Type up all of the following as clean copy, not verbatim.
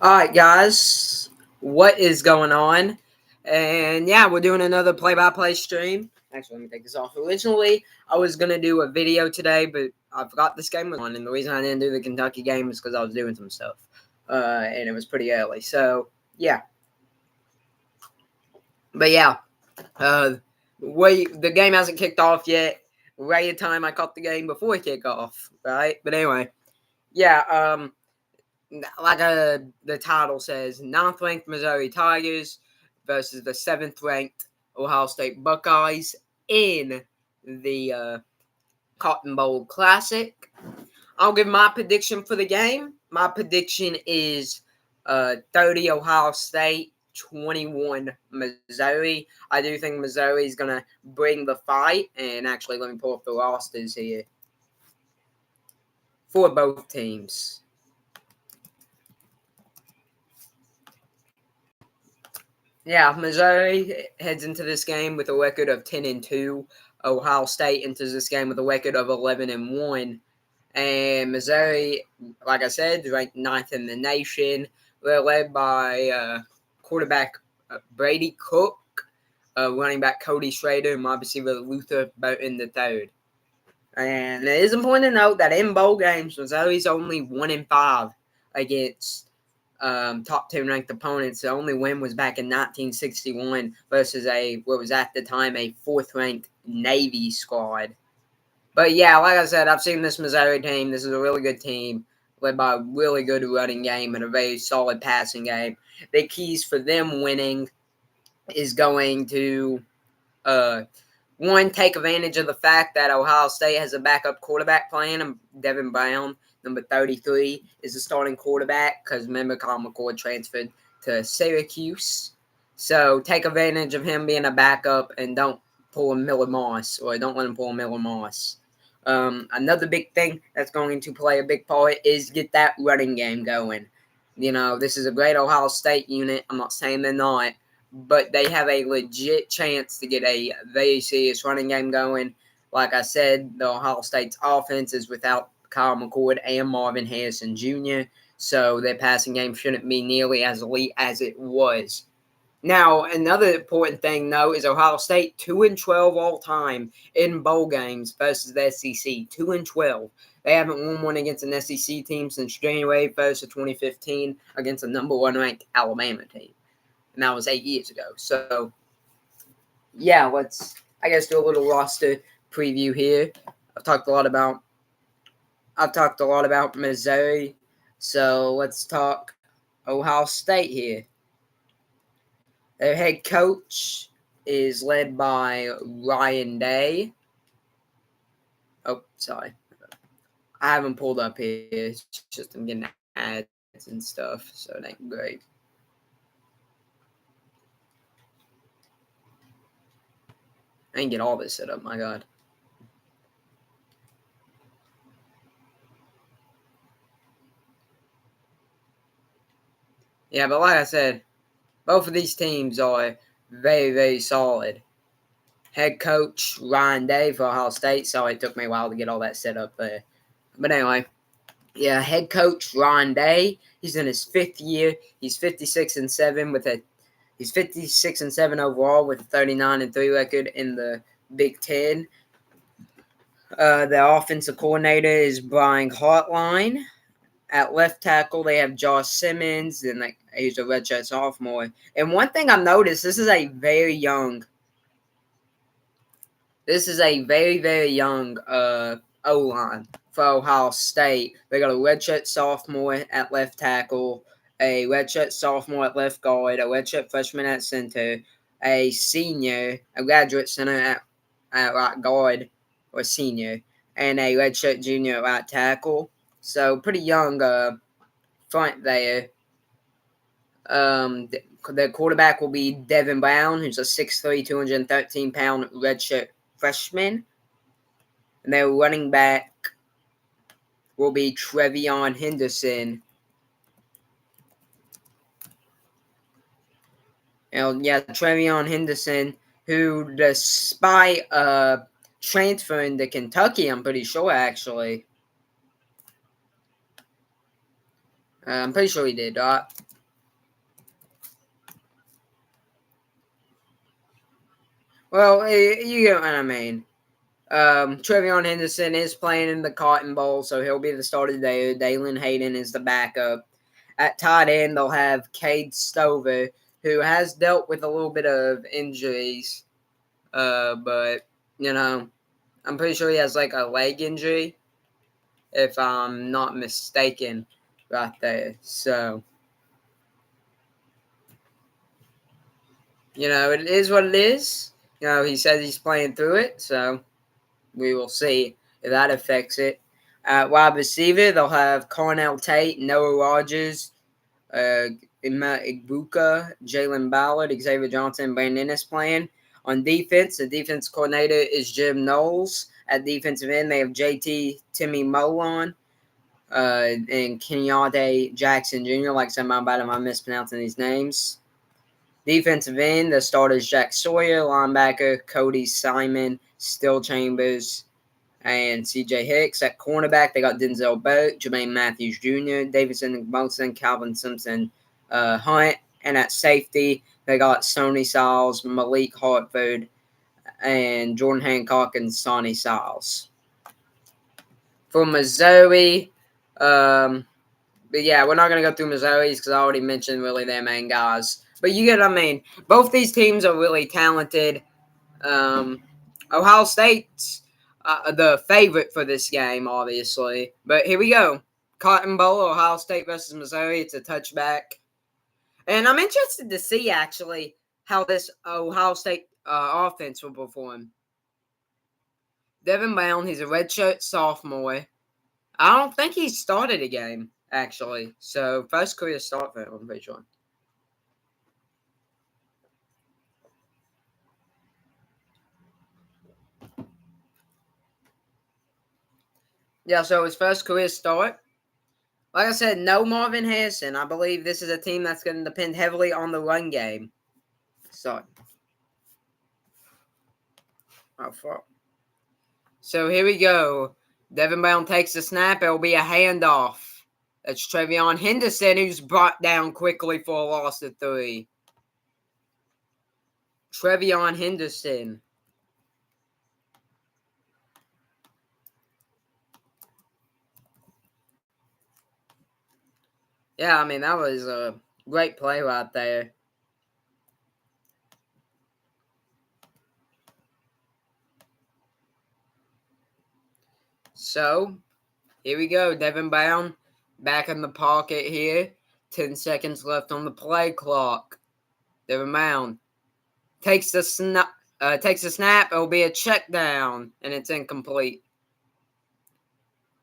Alright, guys, what is going on? And yeah, we're doing another play-by-play stream. Actually, let me take this off. Originally, I was going to do a video today, but I forgot this game was on. And the reason I didn't do the Kentucky game is because I was doing some stuff. And it was pretty early. So, yeah. But yeah, the game hasn't kicked off yet. Right at time I caught the game before it kicked off, right? But anyway, yeah, like the title says, 9th-ranked Missouri Tigers versus the 7th-ranked Ohio State Buckeyes in the Cotton Bowl Classic. I'll give my prediction for the game. My prediction is 30 Ohio State, 21 Missouri. I do think Missouri is going to bring the fight. And actually, let me pull up the rosters here for both teams. Yeah, Missouri heads into this game with a record of 10-2. Ohio State enters this game with a record of 11-1. And Missouri, like I said, ranked 9th in the nation. They're led by quarterback Brady Cook, running back Cody Schrader, and wide receiver Luther Burton III. And it is important to note that in bowl games, Missouri's only 1-5 against top 10 ranked opponents. The only win was back in 1961 versus what was at the time a 4th ranked Navy squad. But yeah, like I said, I've seen this Missouri team. This is a really good team led by a really good running game and a very solid passing game. The keys for them winning is going to one, take advantage of the fact that Ohio State has a backup quarterback playing, Devin Brown, number 33, is the starting quarterback because remember, Colin McCord transferred to Syracuse. So take advantage of him being a backup and don't pull a Miller Moss, or don't let him pull a Miller Moss. Another big thing that's going to play a big part is get that running game going. You know, this is a great Ohio State unit. I'm not saying they're not, but they have a legit chance to get a very serious running game going. Like I said, the Ohio State's offense is without Kyle McCord and Marvin Harrison Jr., so their passing game shouldn't be nearly as elite as it was. Now, another important thing, though, is Ohio State 2-12 all time in bowl games versus the SEC. 2-12. They haven't won one against an SEC team since January 1st of 2015 against a number 1 ranked Alabama team. And that was 8 years ago. So, yeah, let's, I guess, do a little roster preview here. I've talked a lot about Missouri. So, let's talk Ohio State here. Their head coach is led by Ryan Day. Oh, sorry. I haven't pulled up here. It's just I'm getting ads and stuff, so it ain't great. I didn't get all this set up, my God. Yeah, but like I said, both of these teams are very, very solid. Head coach Ryan Day for Ohio State. Sorry, it took me a while to get all that set up there. But anyway, yeah, head coach Ryan Day. He's in his 5th year. He's 56-7 He's 56-7 overall with a 39-3 record in the Big Ten. The offensive coordinator is Brian Hartline. At left tackle, they have Josh Simmons, and he's a redshirt sophomore. And one thing I've noticed, this is a very, very young O-line for Ohio State. They got a redshirt sophomore at left tackle, a redshirt sophomore at left guard, a redshirt freshman at center, a senior, a graduate center at right guard or senior, and a redshirt junior at right tackle. So pretty young front there. The quarterback will be Devin Brown, who's a 6'3", 213-pound redshirt freshman. And their running back will be Trevion Henderson. Trevion Henderson, who despite transferring to Kentucky, I'm pretty sure, actually. I'm pretty sure he did, right? Well, you get what I mean. Trevion Henderson is playing in the Cotton Bowl, so he'll be the starter there. Dalen Hayden is the backup. At tight end, they'll have Cade Stover, who has dealt with a little bit of injuries, but, I'm pretty sure he has, like, a leg injury, if I'm not mistaken, right there. So, it is what it is. He says he's playing through it, so we will see if that affects it. At wide receiver, they'll have Cornell Tate, Noah Rogers, Ima Igbuka, Jalen Ballard, Xavier Johnson, Brandon Ennis playing. On defense, the defense coordinator is Jim Knowles. At defensive end, they have JT Timmy Molon and Kenyatte Jackson Jr. Like I said, my bad if I'm mispronouncing these names. Defensive end, the starters Jack Sawyer, linebacker Cody Simon, Still Chambers, and C.J. Hicks. At cornerback, they got Denzel Burke, Jermaine Matthews Jr., Davidson Wilson, Calvin Simpson, Hunt. And at safety, they got Sony Siles, Malik Hartford, and Jordan Hancock and Sonny Siles. For Missouri, but yeah, we're not going to go through Missouri's because I already mentioned really their main guys. But you get what I mean. Both these teams are really talented. Ohio State's the favorite for this game, obviously. But here we go. Cotton Bowl, Ohio State versus Missouri. It's a touchback. And I'm interested to see, actually, how this Ohio State offense will perform. Devin Brown, he's a redshirt sophomore. I don't think he started a game, actually. So, first career start for him, I'm pretty sure. Yeah, so his first career start. Like I said, no Marvin Harrison. I believe this is a team that's going to depend heavily on the run game. So here we go. Devin Brown takes the snap. It will be a handoff. That's Trevion Henderson, who's brought down quickly for a loss of 3. Trevion Henderson. Yeah, I mean, that was a great play right there. So, here we go. Devin Brown back in the pocket here. 10 seconds left on the play clock. Devin Brown takes the snap. It will be a check down, and it's incomplete.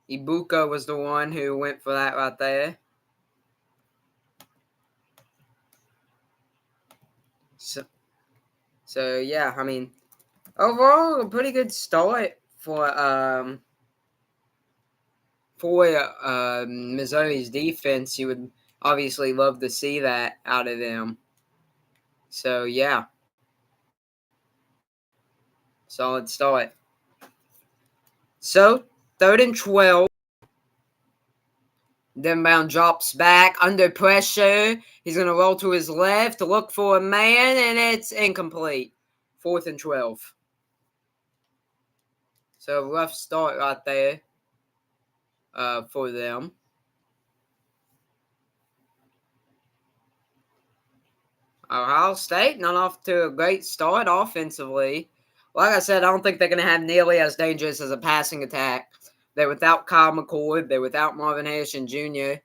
Ibuka was the one who went for that right there. So yeah, I mean, overall, a pretty good start for Missouri's defense. You would obviously love to see that out of them. So yeah, solid start. So 3rd and 12. Denbound drops back under pressure. He's going to roll to his left to look for a man, and it's incomplete. 4th and 12. So rough start right there for them. Ohio State not off to a great start offensively. Like I said, I don't think they're going to have nearly as dangerous as a passing attack. They're without Kyle McCord. They're without Marvin Harrison Jr.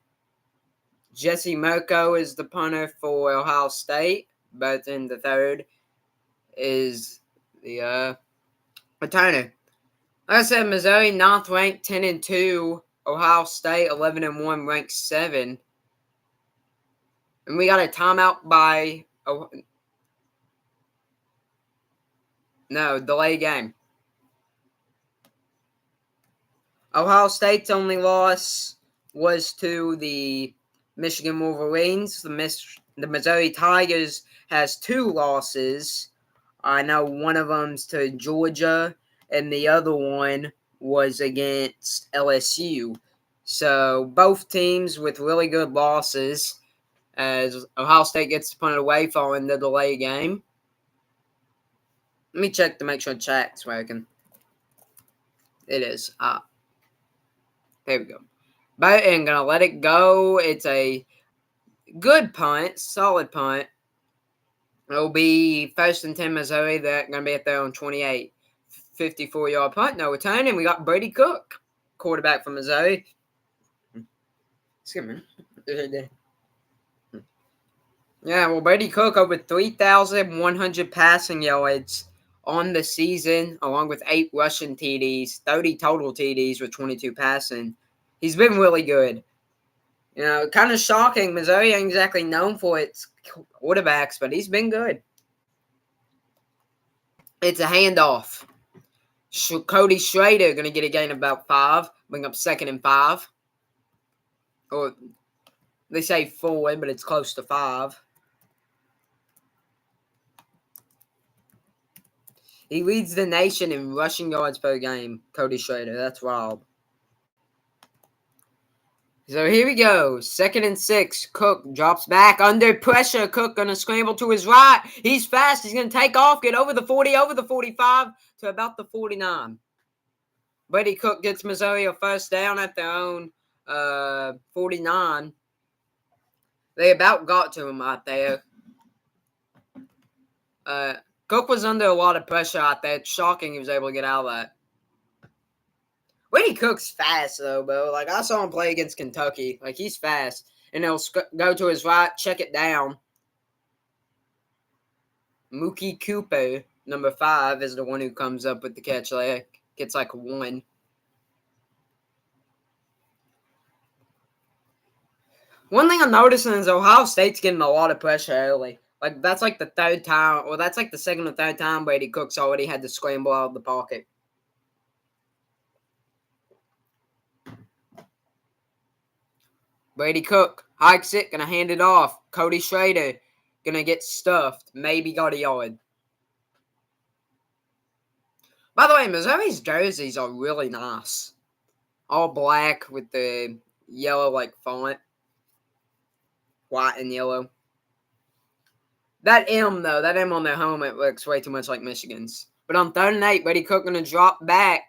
Jesse Mirko is the punter for Ohio State. But then the third is the returner. Like I said, Missouri 9th ranked 10-2. Ohio State 11-1 ranked 7. And we got a timeout by delay game. Ohio State's only loss was to the Michigan Wolverines. The Missouri Tigers has 2 losses. I know one of them's to Georgia, and the other one was against LSU. So both teams with really good losses, as Ohio State gets to punt it away following the delay game. Let me check to make sure chat's working. It is. There we go. But I'm going to let it go. It's a good punt. Solid punt. It'll be 1st and 10 Missouri. They're going to be at their own 28. 54-yard punt. No return. And we got Brady Cook, quarterback from Missouri. Excuse me. Yeah, well, Brady Cook over 3,100 passing yards on the season, along with 8 rushing TDs, 30 total TDs with 22 passing. He's been really good. You know, kind of shocking. Missouri ain't exactly known for its quarterbacks, but he's been good. It's a handoff. Cody Schrader going to get a gain of about 5, bring up 2nd and 5. Or they say 4, but it's close to 5. He leads the nation in rushing yards per game, Cody Schrader. That's wild. So here we go. 2nd and 6. Cook drops back under pressure. Cook going to scramble to his right. He's fast. He's going to take off, get over the 40, over the 45 to about the 49. Brady Cook gets Missouri a 1st down at their own 49. They about got to him out there. Cook was under a lot of pressure out there. It's shocking he was able to get out of that. Brady Cook's fast, though, bro. Like, I saw him play against Kentucky. Like, he's fast. And he'll go to his right, check it down. Mookie Cooper, number 5, is the one who comes up with the catch there. Gets like 1. One thing I'm noticing is Ohio State's getting a lot of pressure early. Like, that's like the 3rd time, or that's like the 2nd or 3rd time Brady Cook's already had to scramble out of the pocket. Brady Cook hikes it, gonna hand it off. Cody Schrader gonna get stuffed. Maybe got a yard. By the way, Missouri's jerseys are really nice. All black with the yellow like font. White and yellow. That M, though, that M on their helmet looks way too much like Michigan's. But on 3rd and 8, Brady Cook gonna drop back.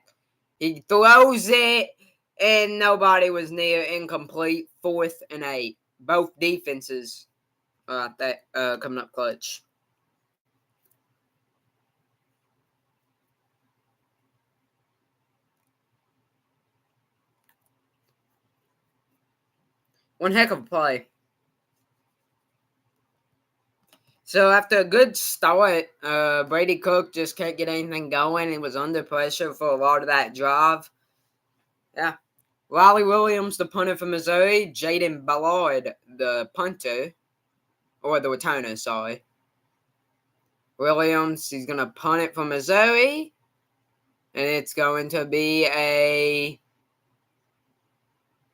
He throws it. And nobody was near. Incomplete. 4th and 8. Both defenses coming up clutch. One heck of a play. So after a good start, Brady Cook just can't get anything going. He was under pressure for a lot of that drive. Yeah. Riley Williams, the punter for Missouri. Jaden Ballard, the punter. Or the returner, sorry. Williams, he's going to punt it for Missouri. And it's going to be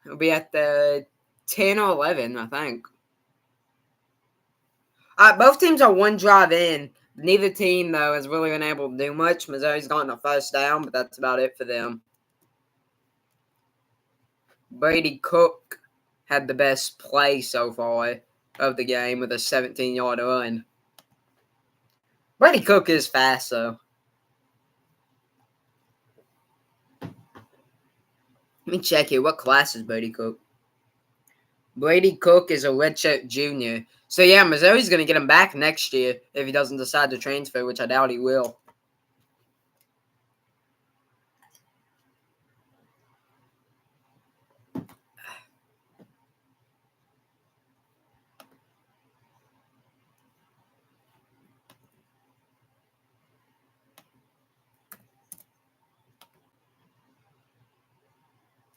it'll be at the 10 or 11, I think. Both teams are one drive in. Neither team, though, has really been able to do much. Missouri's gotten a 1st down, but that's about it for them. Brady Cook had the best play so far of the game with a 17-yard run. Brady Cook is fast, though. Let me check here. What class is Brady Cook? Brady Cook is a redshirt junior. So, yeah, Missouri's going to get him back next year if he doesn't decide to transfer, which I doubt he will.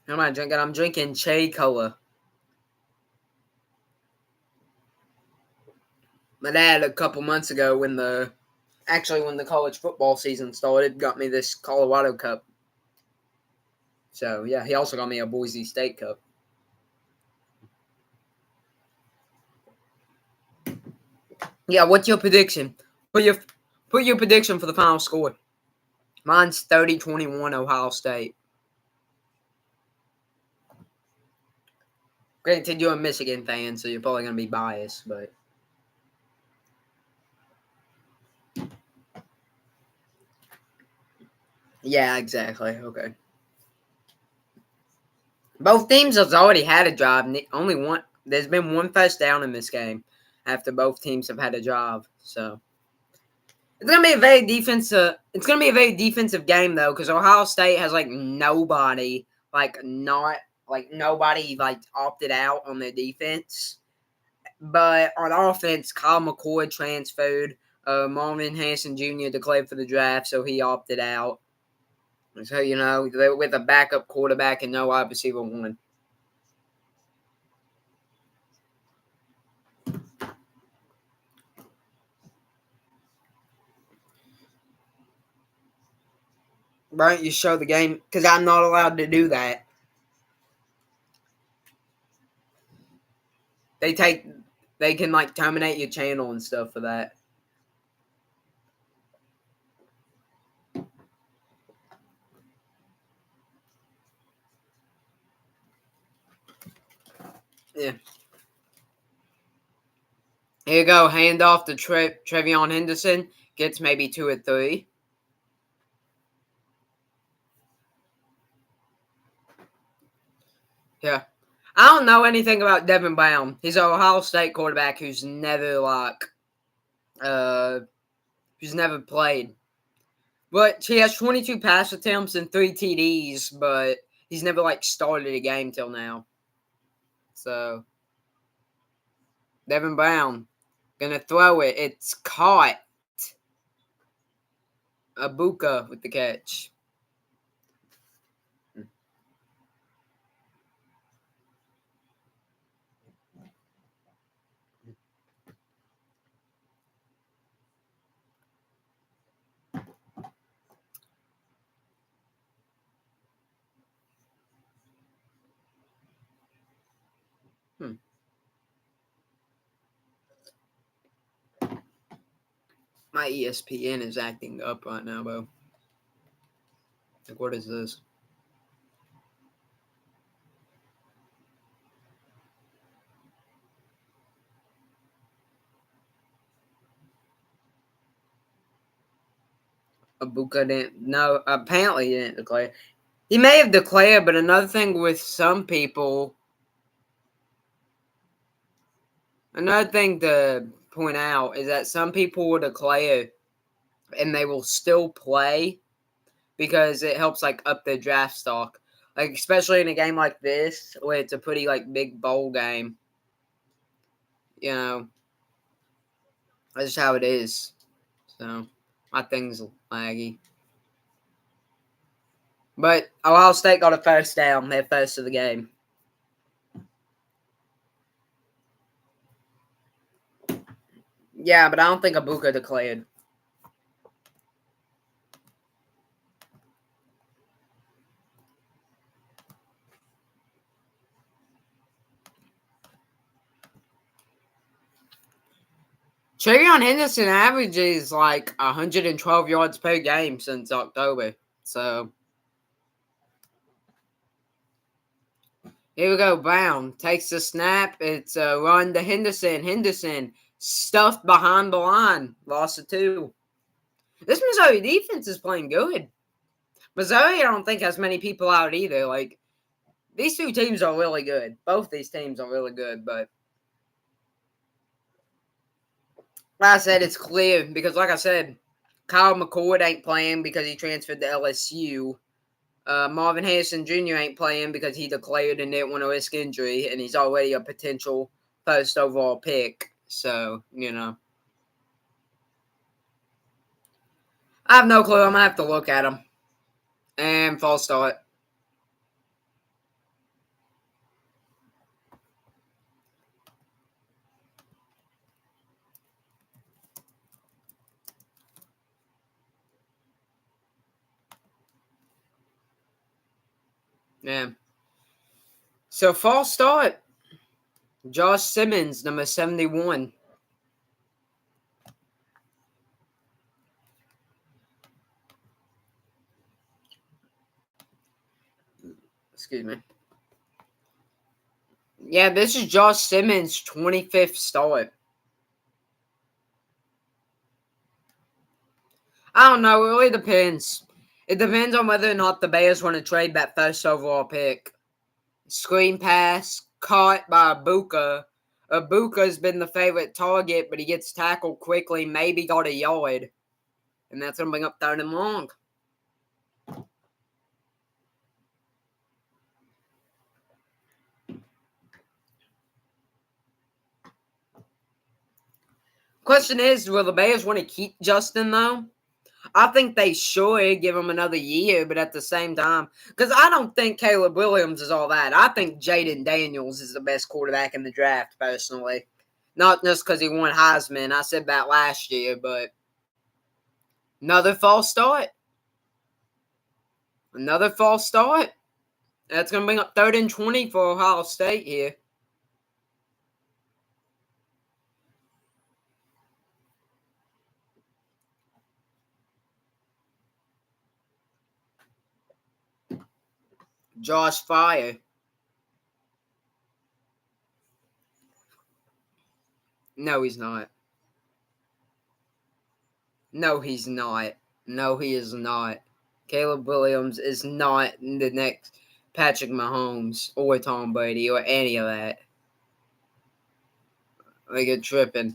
What am I drinking? I'm drinking cherry cola. My dad, a couple months ago, when the college football season started, got me this Colorado cup. So, yeah, he also got me a Boise State cup. Yeah, what's your prediction? Put your prediction for the final score. Mine's 30-21 Ohio State. Granted, you're a Michigan fan, so you're probably going to be biased, but... Yeah, exactly. Okay. Both teams have already had a drive. Only one. There's been one first down in this game after both teams have had a drive. So it's gonna be a very defensive. It's gonna be a very defensive game though, because Ohio State has like nobody, nobody opted out on their defense. But on offense, Kyle McCord transferred. Marvin Harrison Jr. declared for the draft, so he opted out. So they're with a backup quarterback and no wide receiver one. Right, you show the game because I'm not allowed to do that. They can terminate your channel and stuff for that. Yeah. Here you go. Hand off to Trevion Henderson. Gets maybe 2 or 3. Yeah. I don't know anything about Devin Brown. He's an Ohio State quarterback who's never played. But he has 22 pass attempts and 3 TDs, but he's never started a game till now. So Devin Brown gonna throw it. It's caught. Abuka with the catch. My ESPN is acting up right now, bro. What is this? Abuka didn't. No, apparently he didn't declare. He may have declared, but another thing with some people. Another thing to point out is that some people will declare and they will still play because it helps up their draft stock. Especially in a game like this where it's a pretty big bowl game. That's just how it is. So my thing's laggy. But Ohio State got a first down. They're first of the game. Yeah, but I don't think Abuka declared. Trevion Henderson averages 112 yards per game since October. So here we go. Brown takes the snap. It's a run to Henderson. Henderson stuffed behind the line. Lost it 2. This Missouri defense is playing good. Missouri, I don't think has many people out either. These two teams are really good. Both these teams are really good, but like I said, it's clear because, like I said, Kyle McCord ain't playing because he transferred to LSU. Marvin Harrison Jr. ain't playing because he declared and didn't want to risk injury, and he's already a potential first overall pick. So, I have no clue. I'm going to have to look at him. And false start. Yeah. So, false start. Josh Simmons, number 71. Excuse me. Yeah, this is Josh Simmons' 25th start. I don't know. It really depends. It depends on whether or not the Bears want to trade that first overall pick. Screen pass caught by Ibuka. Ibuka's been the favorite target, but he gets tackled quickly, maybe got a yard. And that's going to bring up 3rd and long. Question is, will the Bears want to keep Justin, though? I think they should give him another year, but at the same time, because I don't think Caleb Williams is all that. I think Jaden Daniels is the best quarterback in the draft, personally. Not just because he won Heisman. I said that last year, but another false start. Another false start. That's going to bring up 3rd and 20 for Ohio State here. Josh Fire. No, he's not. No, he's not. No, he is not. Caleb Williams is not the next Patrick Mahomes or Tom Brady or any of that. Like, you're tripping.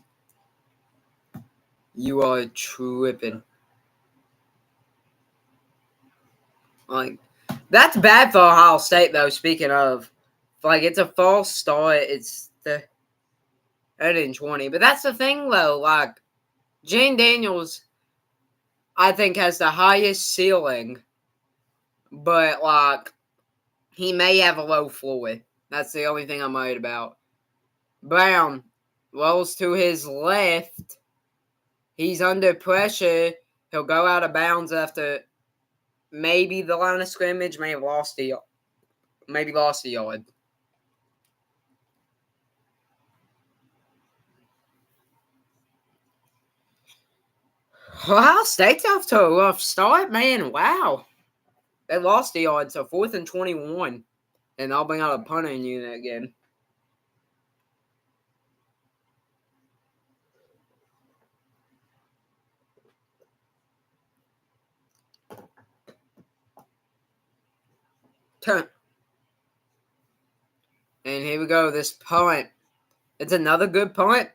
You are tripping. Like, that's bad for Ohio State, though, speaking of. Like, it's a false start. It's the 3rd and 20. But that's the thing, though. Like, Jane Daniels, I think, has the highest ceiling. But, like, he may have a low floor. That's the only thing I'm worried about. Brown rolls to his left. He's under pressure. He'll go out of bounds after maybe the line of scrimmage. May have lost a yard. Maybe lost a yard. Ohio State's off to a rough start, man. Wow. They lost a yard, so 4th and 21. And I'll bring out a punting unit again. Turn. And here we go, this punt. It's another good punt.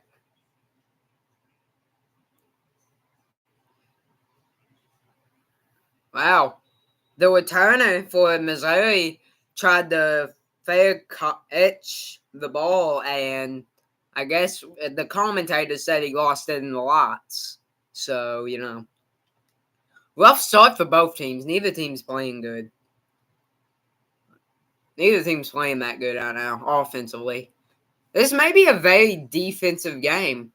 Wow. The returner for Missouri tried to fair catch the ball, and I guess the commentator said he lost it in the lots. So, rough start for both teams. Neither team's playing good. Neither team's playing that good right now, offensively. This may be a very defensive game.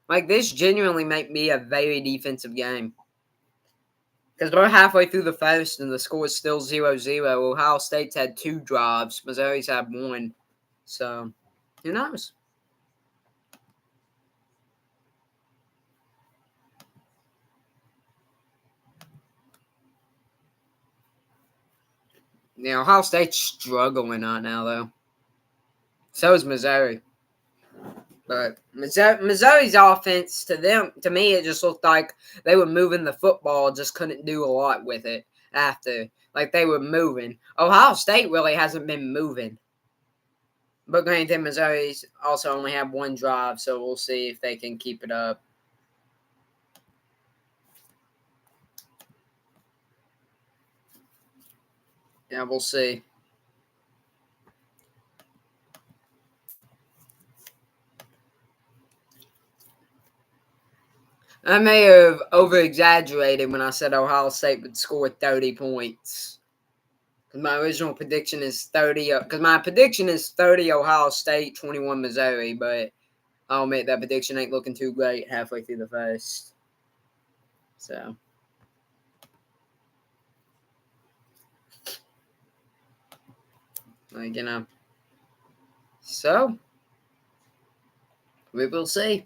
Like, this genuinely might be a very defensive game. Because we're halfway through the first and the score is still 0-0. Ohio State's had 2 drives. Missouri's had 1. So, who knows? Ohio State's struggling right now, though. So is Missouri. But Missouri's offense, to me, it just looked like they were moving the football, just couldn't do a lot with it after. Like, they were moving. Ohio State really hasn't been moving. But granted, Missouri's also only have 1 drive, so we'll see if they can keep it up. Yeah, we'll see. I may have over-exaggerated when I said Ohio State would score 30 points. Because my original prediction is 30. Because my prediction is 30 Ohio State, 21 Missouri. But I'll admit that prediction ain't looking too great halfway through the first. So. Like, So. We will see.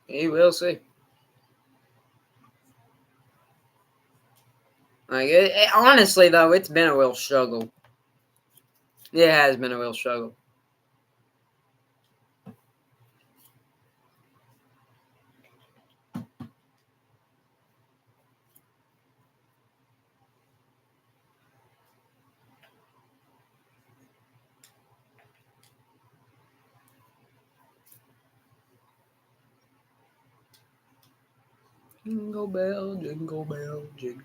We will see. Like, honestly, though, it's been a real struggle. It has been a real struggle. Jingle bell, jingle bell, jingle.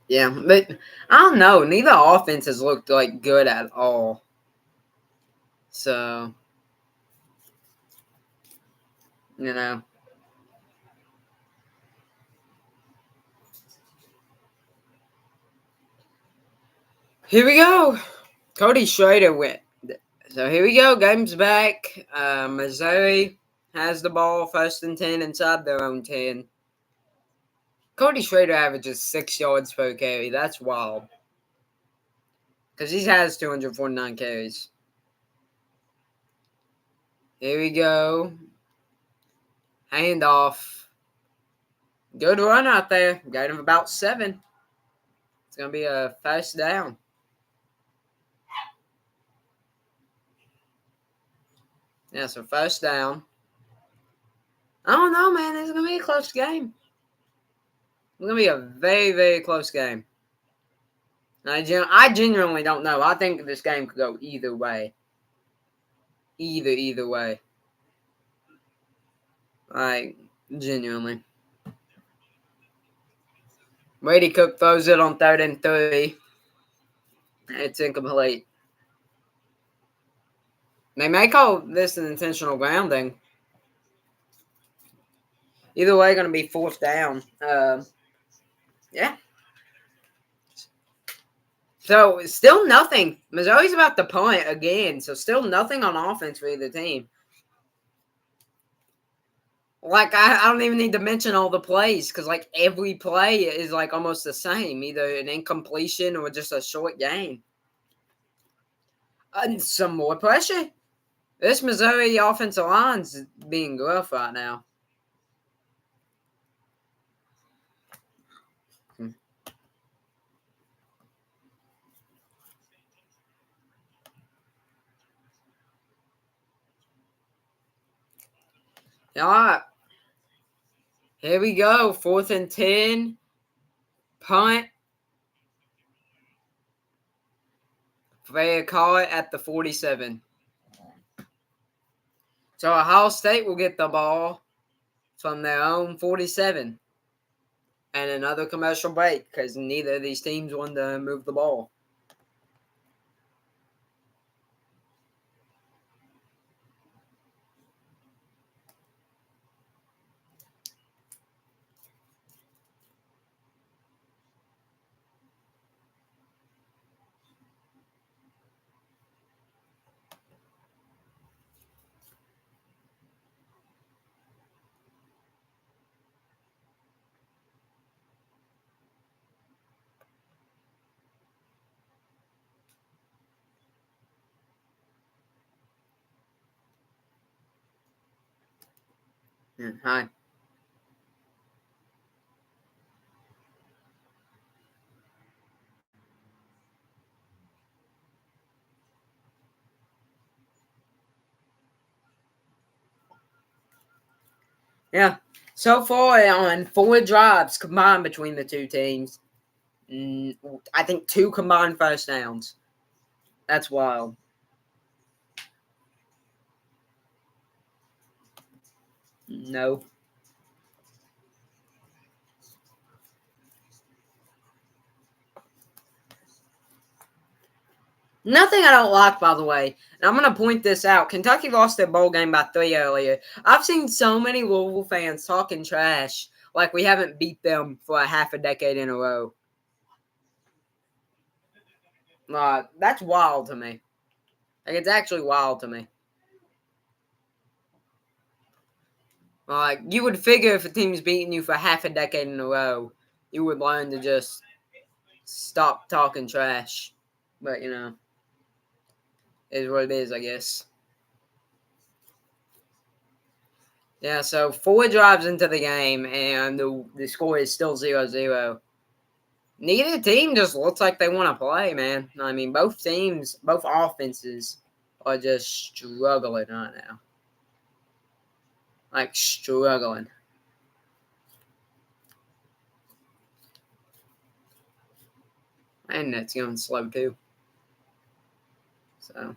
Yeah, but I don't know. Neither offense has looked like good at all. So, you know. Here we go. Cody Schrader went. So here we go. Game's back. Missouri has the ball, 1st and 10 inside their own 10. Cody Schrader averages 6 yards per carry. That's wild. Because he has 249 carries. Here we go. Handoff. Good run out there. Got him about 7. It's going to be a 1st down. Yeah, so 1st down. I don't know, man. It's going to be a close game. It's going to be a very, very close game. I genuinely don't know. I think this game could go either way. Either way. Like, genuinely. Brady Cook throws it on 3rd and 3. It's incomplete. They may call this an intentional grounding. Either way, going to be 4th down. Yeah. So, still nothing. Missouri's about to punt again. So, still nothing on offense for either team. Like, I don't even need to mention all the plays because, like, every play is, like, almost the same. Either an incompletion or just a short gain. And some more pressure. This Missouri offensive line's being rough right now. All right. Here we go. 4th and 10. Punt. They call it at the 47. So Ohio State will get the ball from their own 47. And another commercial break because neither of these teams want to move the ball. Hi. Yeah. So far on 4 drives combined between the two teams, I think 2 combined 1st downs. That's wild. No. Nothing I don't like, by the way. And I'm going to point this out. Kentucky lost their bowl game by 3 earlier. I've seen so many Louisville fans talking trash like we haven't beat them for a half a decade in a row. That's wild to me. Like, it's actually wild to me. Like, you would figure if a team's beating you for half a decade in a row, you would learn to just stop talking trash. But, you know, it is what it is, I guess. Yeah, so 4 drives into the game, and the score is still 0-0. Neither team just looks like they want to play, man. I mean, both teams, both offenses are just struggling right now. Like, struggling. And that's going slow, too. So.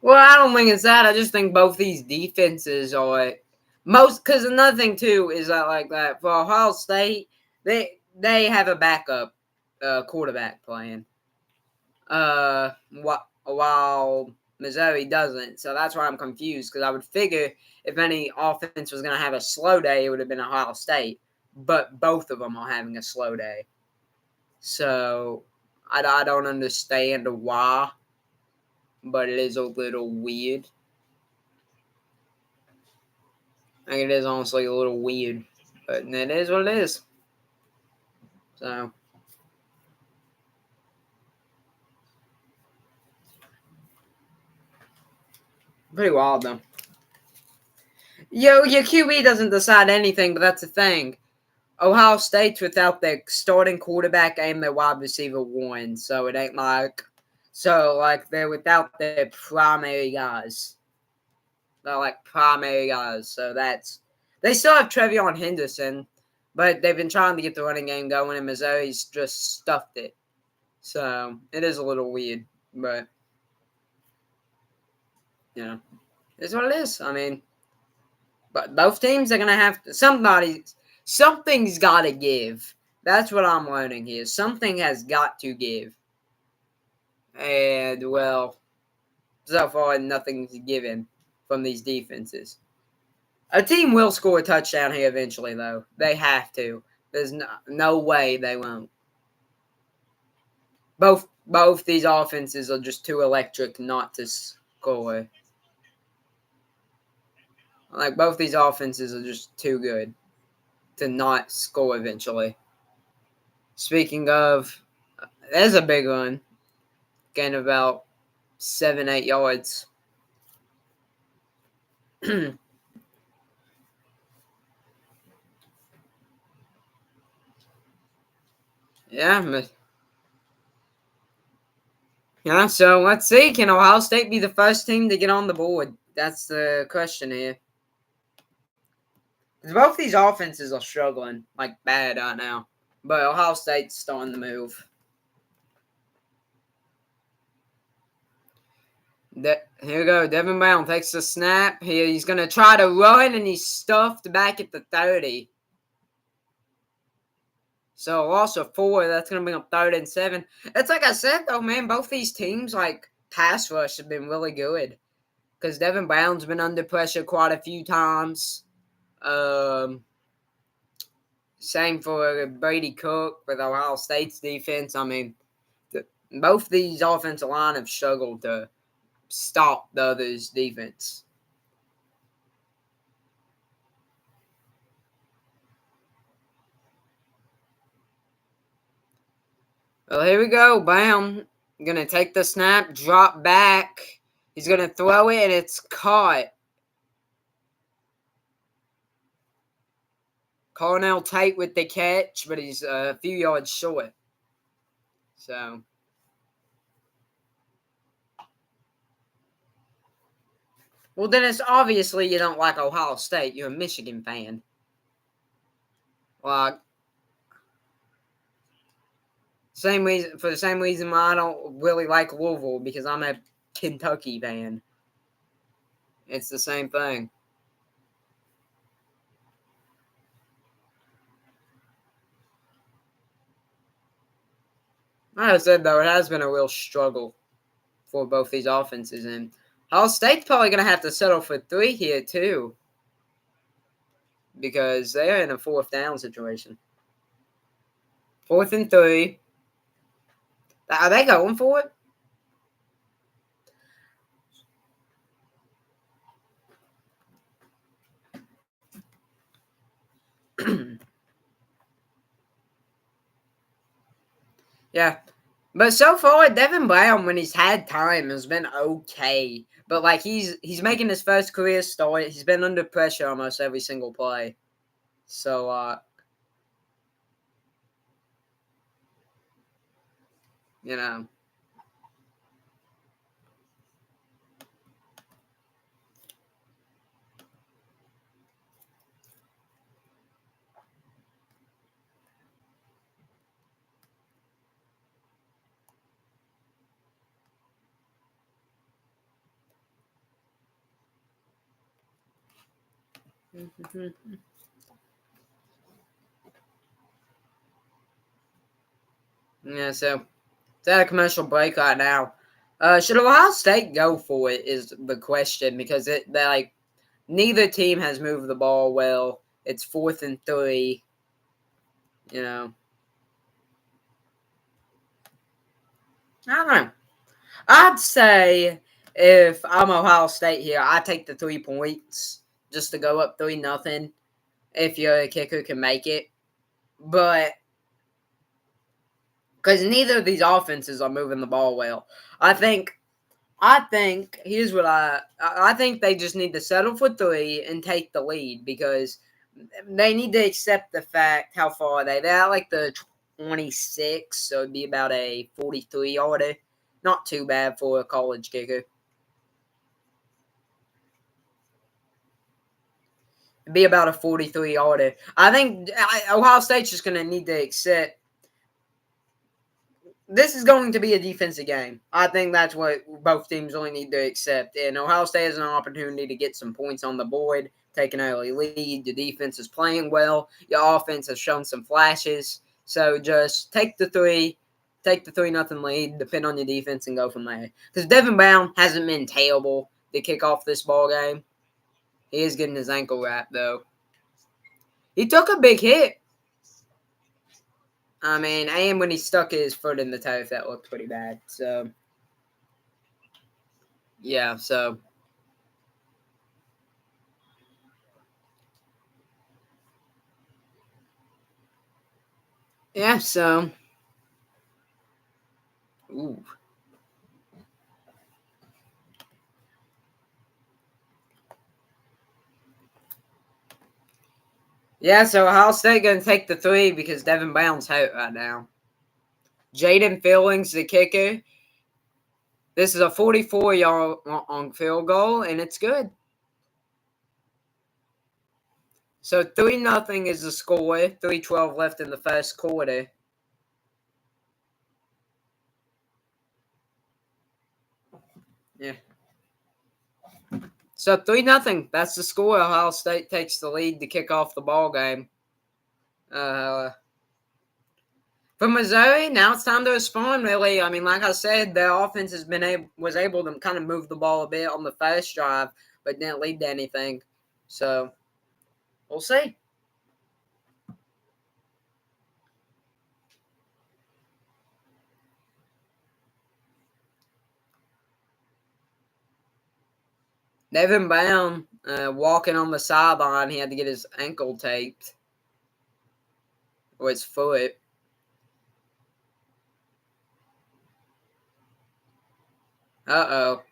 Well, I don't think it's that. I just think both these defenses are most. Because another thing too is that like that for Ohio State, they have a backup quarterback playing. While Missouri doesn't, so that's why I'm confused. Because I would figure if any offense was going to have a slow day, it would have been Ohio State. But both of them are having a slow day, so I don't understand why. But it is a little weird. Like, it is honestly a little weird, but it is what it is. So, pretty wild though. Your QB doesn't decide anything, but that's the thing. Ohio State's without their starting quarterback and their wide receiver one, so it ain't like they're without their primary guys. They're like primary guys, so they still have Trevion Henderson, but they've been trying to get the running game going, and Missouri's just stuffed it. So it is a little weird, but you know, it's what it is. I mean, but both teams are gonna have something's got to give. That's what I'm learning here. Something has got to give, and well, so far nothing's given from these defenses. A team will score a touchdown here eventually, though. They have to. There's no way they won't. Both these offenses are just too electric not to score. Like, both these offenses are just too good to not score eventually. Speaking of, there's a big one. Gain about 7-8 yards. Yeah, so let's see. Can Ohio State be the first team to get on the board? That's the question here. Because both these offenses are struggling, like, bad right now. But Ohio State's starting to move. Here we go. Devin Brown takes the snap. He's going to try to run, and he's stuffed back at the 30. So a loss of 4. That's going to bring up 3rd and 7. It's like I said, though, man. Both these teams, like, pass rush have been really good. Because Devin Brown's been under pressure quite a few times. Same for Brady Cook with Ohio State's defense. I mean, both these offensive line have struggled to stop the other's defense. Well, here we go. Brown going to take the snap, drop back. He's going to throw it, and it's caught. Cornell Tate with the catch, but he's a few yards short. So, well, Dennis, obviously you don't like Ohio State. You're a Michigan fan. Well, for the same reason why I don't really like Louisville, because I'm a Kentucky fan. It's the same thing. Like I said, though, it has been a real struggle for both these offenses, and Ohio State's probably going to have to settle for 3 here, too, because they are in a 4th down situation. 4th and 3. Are they going for it? Yeah. But so far, Devin Brown, when he's had time, has been okay. But, like, he's making his first career start. He's been under pressure almost every single play. So, you know. Yeah, so it's at a commercial break right now. Should Ohio State go for it is the question because they like neither team has moved the ball well. It's 4th and 3. You know, I don't know. I'd say if I'm Ohio State here, I take the 3 points just to go up 3-0 if your kicker can make it. But because neither of these offenses are moving the ball well, I think here's what I think they just need to settle for 3 and take the lead because they need to accept the fact how far are they? They're at like the 26, so it'd be about a 43-yarder. Not too bad for a college kicker. It'd be about a 43-yarder. I think Ohio State's just going to need to accept this is going to be a defensive game. I think that's what both teams only need to accept. And Ohio State has an opportunity to get some points on the board, take an early lead. The defense is playing well. Your offense has shown some flashes. So just take the 3-0 lead, depend on your defense, and go from there. Because Devin Brown hasn't been terrible to kick off this ball game. He is getting his ankle wrapped, though. He took a big hit. I mean, and when he stuck his foot in the turf, that looked pretty bad. So, yeah, so. Yeah, so. Ooh. Yeah, so Ohio State going to take the 3 because Devin Brown's hurt right now. Jaden Fillings, the kicker. This is a 44-yard long field goal, and it's good. So 3-0 is the score. 3:12 left in the first quarter. Yeah. So 3-0. That's the score. Ohio State takes the lead to kick off the ball game. For Missouri, now it's time to respond. Really, I mean, like I said, their offense was able to kind of move the ball a bit on the first drive, but didn't lead to anything. So we'll see. Devin Brown walking on the sideline, he had to get his ankle taped or his foot. Uh-oh.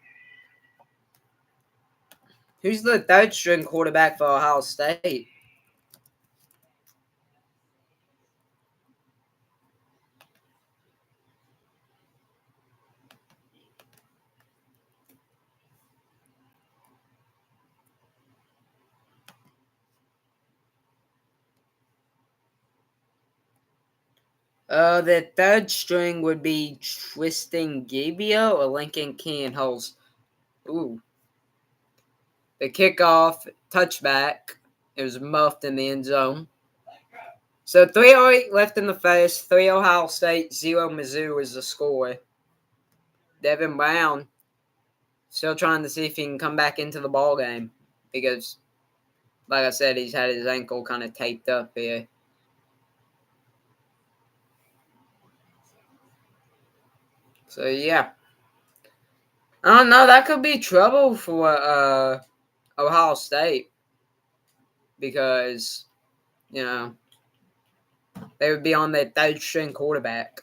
Who's the third string quarterback for Ohio State? The third string would be Tristan Gabio or Lincoln Canholz. Ooh. The kickoff, touchback. It was muffed in the end zone. So 3:08 left in the first. 3 Ohio State, 0 Mizzou is the score. Devin Brown still trying to see if he can come back into the ball game because, like I said, he's had his ankle kind of taped up here. So yeah, I don't know. That could be trouble for Ohio State because they would be on their third string quarterback.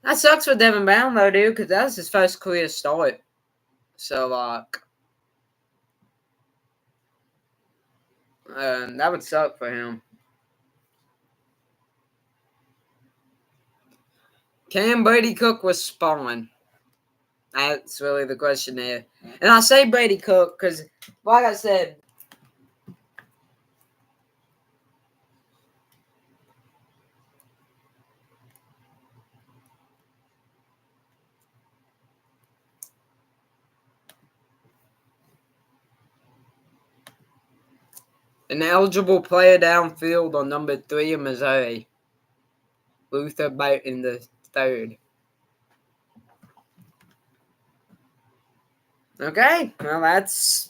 That sucks for Devin Brown though, dude, because that was his first career start. So that would suck for him. Can Brady Cook respond? That's really the question there. And I say Brady Cook because, like I said, An eligible player downfield on number 3 of Missouri. Luther Boat in the third. Okay, well that's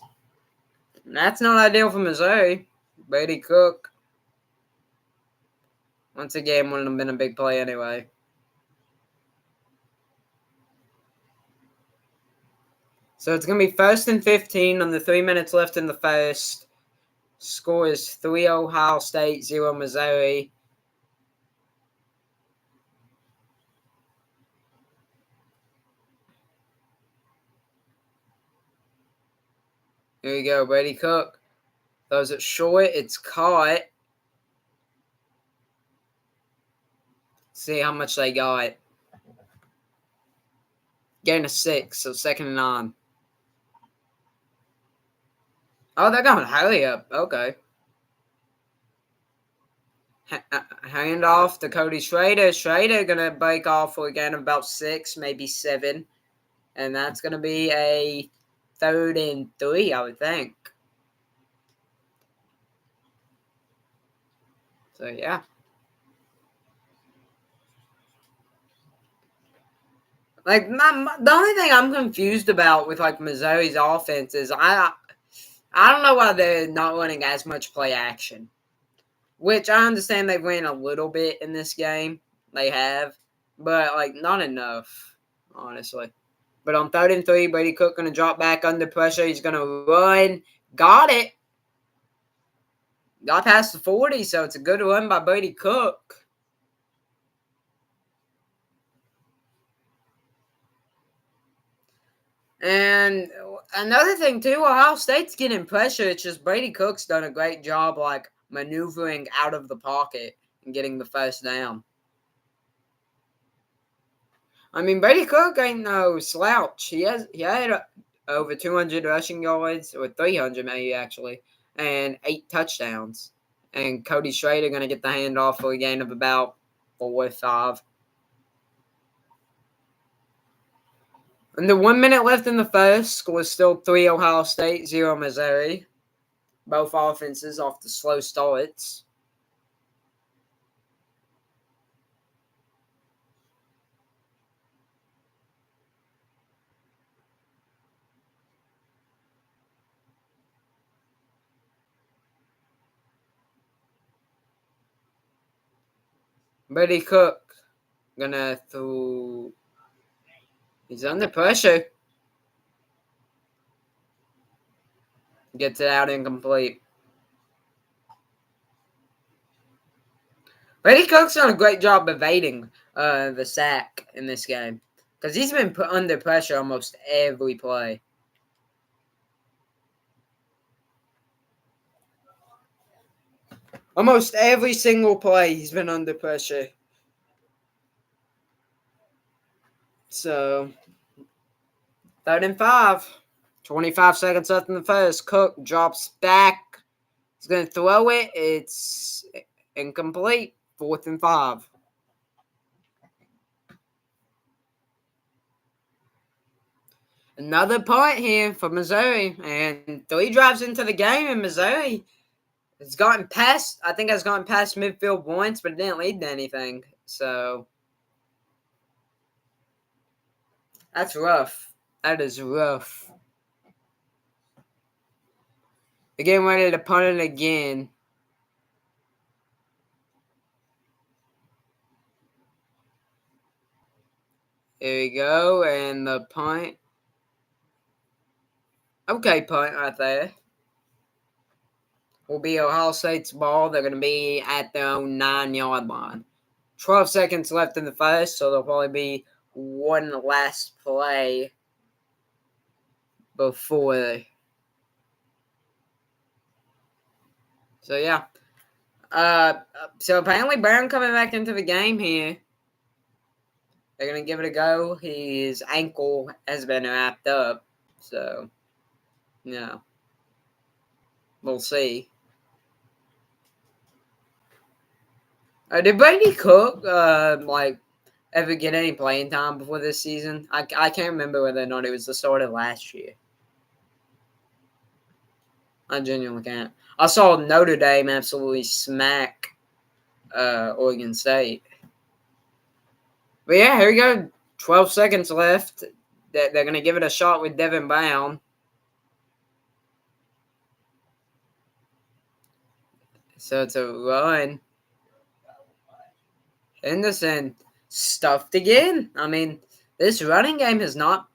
not ideal for Missouri. Brady Cook, once again, wouldn't have been a big play anyway. So it's going to be 1st and 15 on the 3 minutes left in the first. Score is 3 Ohio State, 0 Missouri. Here we go, Brady Cook. Throws it short. It's caught. See how much they got. Gain of 6, so 2nd and 9. Oh, they're going hurry up. Okay. Hand off to Cody Schrader. Schrader going to break off for a gain of about 6, maybe 7. And that's going to be a 3rd and 3, I would think. So, yeah. Like, the only thing I'm confused about with, like, Missouri's offense is I don't know why they're not running as much play action. Which I understand they've ran a little bit in this game. They have. But, like, not enough, honestly. But on 3rd and 3, Brady Cook going to drop back under pressure. He's going to run. Got it. Got past the 40, so it's a good run by Brady Cook. And another thing, too, Ohio State's getting pressure. It's just Brady Cook's done a great job, like, maneuvering out of the pocket and getting the first down. I mean, Brady Cook ain't no slouch. He had over 200 rushing yards, or 300 maybe, actually, and 8 touchdowns. And Cody Schrader going to get the handoff for a gain of about 4 or 5. And the 1 minute left in the first, score is still 3 Ohio State, 0 Missouri. Both offenses off the slow starts. Brady Cook gonna throw. He's under pressure. Gets it out incomplete. Brady Cook's done a great job evading the sack in this game. Because he's been put under pressure almost every play. Almost every single play he's been under pressure. So, 3rd and 5. 25 seconds left in the first. Cook drops back. He's going to throw it. It's incomplete. 4th and 5. Another punt here for Missouri. And 3 drives into the game in Missouri. It's gotten past, I think it's gotten past midfield once, but it didn't lead to anything. So, that's rough. That is rough. They're getting ready to punt it again. There we go, and the punt. Okay, punt right there. Will be Ohio State's ball. They're going to be at their own 9-yard line. 12 seconds left in the first, so there'll probably be one last play before. So, yeah. So, apparently Brown coming back into the game here. They're going to give it a go. His ankle has been wrapped up. So, yeah. We'll see. Did Brady Cook, ever get any playing time before this season? I can't remember whether or not he was the starter last year. I genuinely can't. I saw Notre Dame absolutely smack Oregon State. But yeah, here we go. 12 seconds left. They're going to give it a shot with Devin Brown. So it's a run. Henderson stuffed again. I mean, this running game has not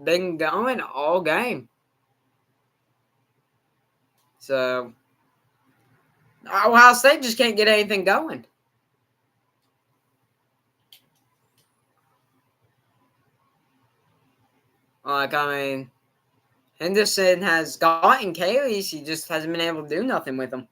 been going all game. So, Ohio State just can't get anything going. Like, I mean, Henderson has gotten carries. He just hasn't been able to do nothing with them.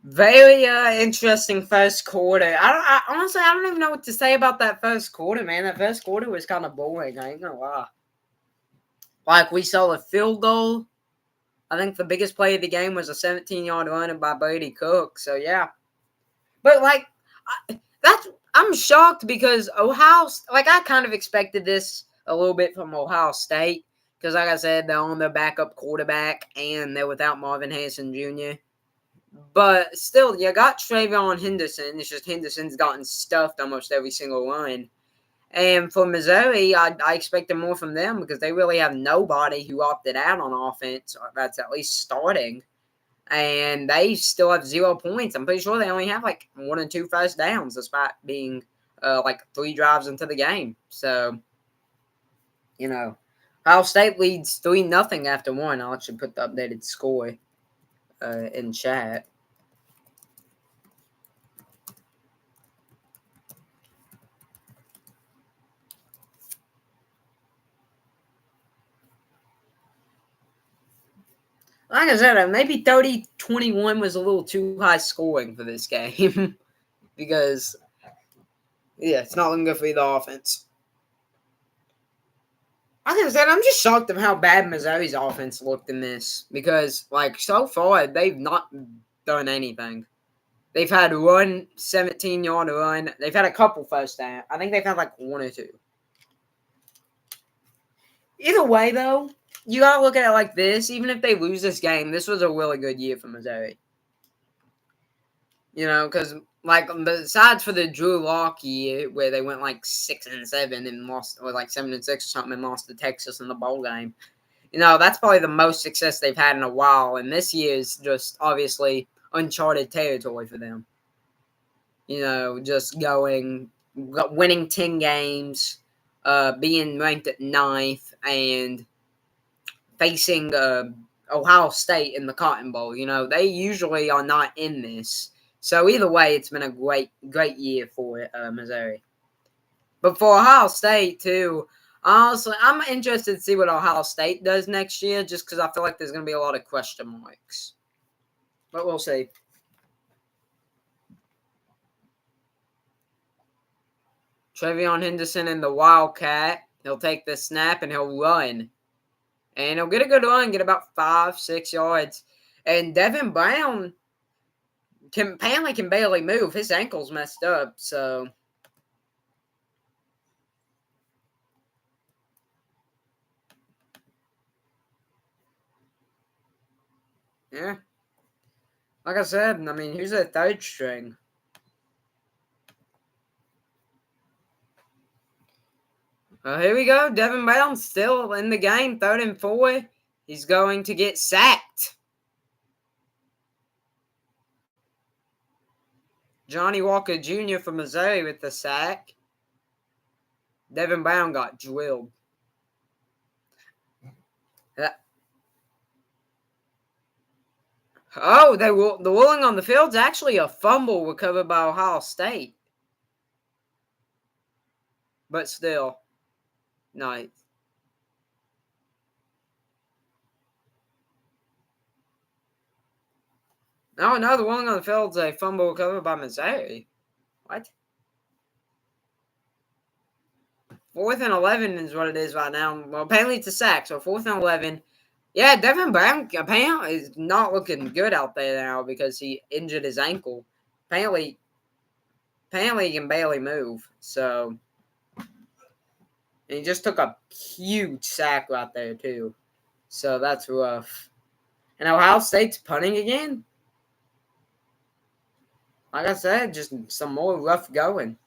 Very interesting first quarter. Honestly, I don't even know what to say about that first quarter, man. That first quarter was kind of boring. I ain't gonna lie. Like, we saw a field goal. I think the biggest play of the game was a 17-yard run by Brady Cook. So yeah, but like, I'm shocked because Ohio. Like, I kind of expected this a little bit from Ohio State because, like I said, they're on their backup quarterback and they're without Marvin Harrison Jr. But still, you got Travion Henderson. It's just Henderson's gotten stuffed almost every single run. And for Missouri, I expected more from them because they really have nobody who opted out on offense that's at least starting. And they still have 0 points. I'm pretty sure they only have like 1 or 2 first downs despite being like 3 drives into the game. So, Ohio State leads 3-0 after 1. I'll actually put the updated score in chat. Like I said, maybe 30-21 was a little too high scoring for this game because, yeah, it's not looking good for either offense. Like I said, I'm just shocked at how bad Missouri's offense looked in this because, like, so far, they've not done anything. They've had one 17-yard run. They've had a couple first down. I think they've had like 1 or 2. Either way, though, you got to look at it like this. Even if they lose this game, this was a really good year for Missouri. Because, like, besides for the Drew Lock year where they went like 6-7 and lost, or like 7-6 or something, and lost to Texas in the bowl game, that's probably the most success they've had in a while. And this year is just obviously uncharted territory for them. Just winning 10 games, being ranked at 9th, and facing Ohio State in the Cotton Bowl. They usually are not in this. So either way, it's been a great year for Missouri. But for Ohio State, too, honestly, I'm interested to see what Ohio State does next year just because I feel like there's going to be a lot of question marks. But we'll see. Travion Henderson in the Wildcat. He'll take the snap and he'll run. And he'll get a good run, get about 5-6 yards. And Devin Brown apparently can barely move. His ankle's messed up, so. Yeah. Like I said, I mean, who's a third string? Here we go. Devin Brown still in the game, 3rd and 4. He's going to get sacked. Johnny Walker Jr. from Missouri with the sack. Devin Brown got drilled. Oh, the ruling on the field's actually a fumble recovered by Ohio State. But still, nice. No, the ruling on the field's a fumble recovered by Missouri. What? 4th and 11 is what it is right now. Well, apparently it's a sack, so 4th and 11. Yeah, Devin Brown apparently is not looking good out there now because he injured his ankle. Apparently he can barely move. So, and he just took a huge sack right there too. So that's rough. And Ohio State's punting again. Like I said, just some more rough going.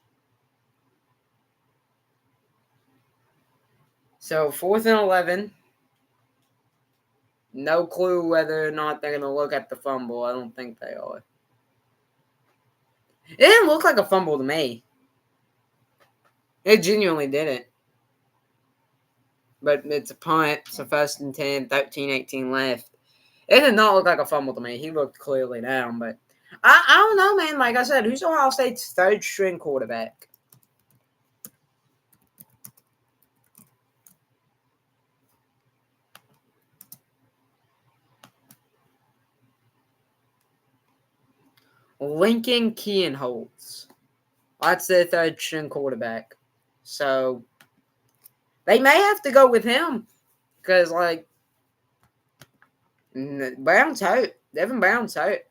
So 4th and 11. No clue whether or not they're going to look at the fumble. I don't think they are. It didn't look like a fumble to me. It genuinely didn't. But it's a punt. So 1st and 10, 13-18 left. It did not look like a fumble to me. He looked clearly down. But I don't know, man. Like I said, who's Ohio State's third string quarterback? Lincoln Kienholz. That's their third string quarterback. So they may have to go with him. Because, like, Brown's hurt. Devin Brown's hurt.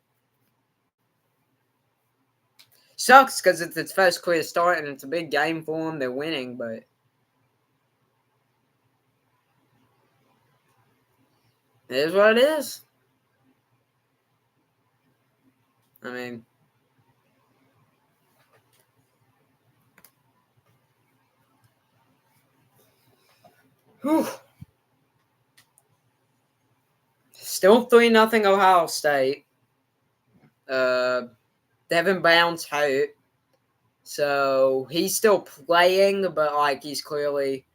Sucks because it's its first clear start and it's a big game for them. They're winning, but it is what it is. I mean, whew. Still 3-0 Ohio State. Devin Brown's hurt. So he's still playing, but like he's clearly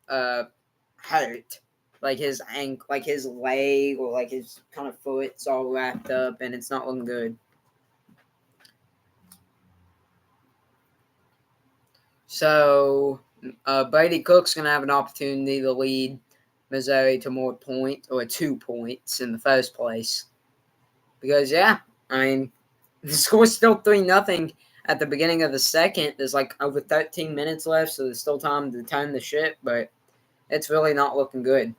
hurt. Like his ankle, like his leg or like his kind of foot's all wrapped up and it's not looking good. So Brady Cook's gonna have an opportunity to lead Missouri to more points or 2 points in the first place. Because I mean the score's still 3-0 at the beginning of the second. There's like over 13 minutes left, so there's still time to turn the ship, but it's really not looking good.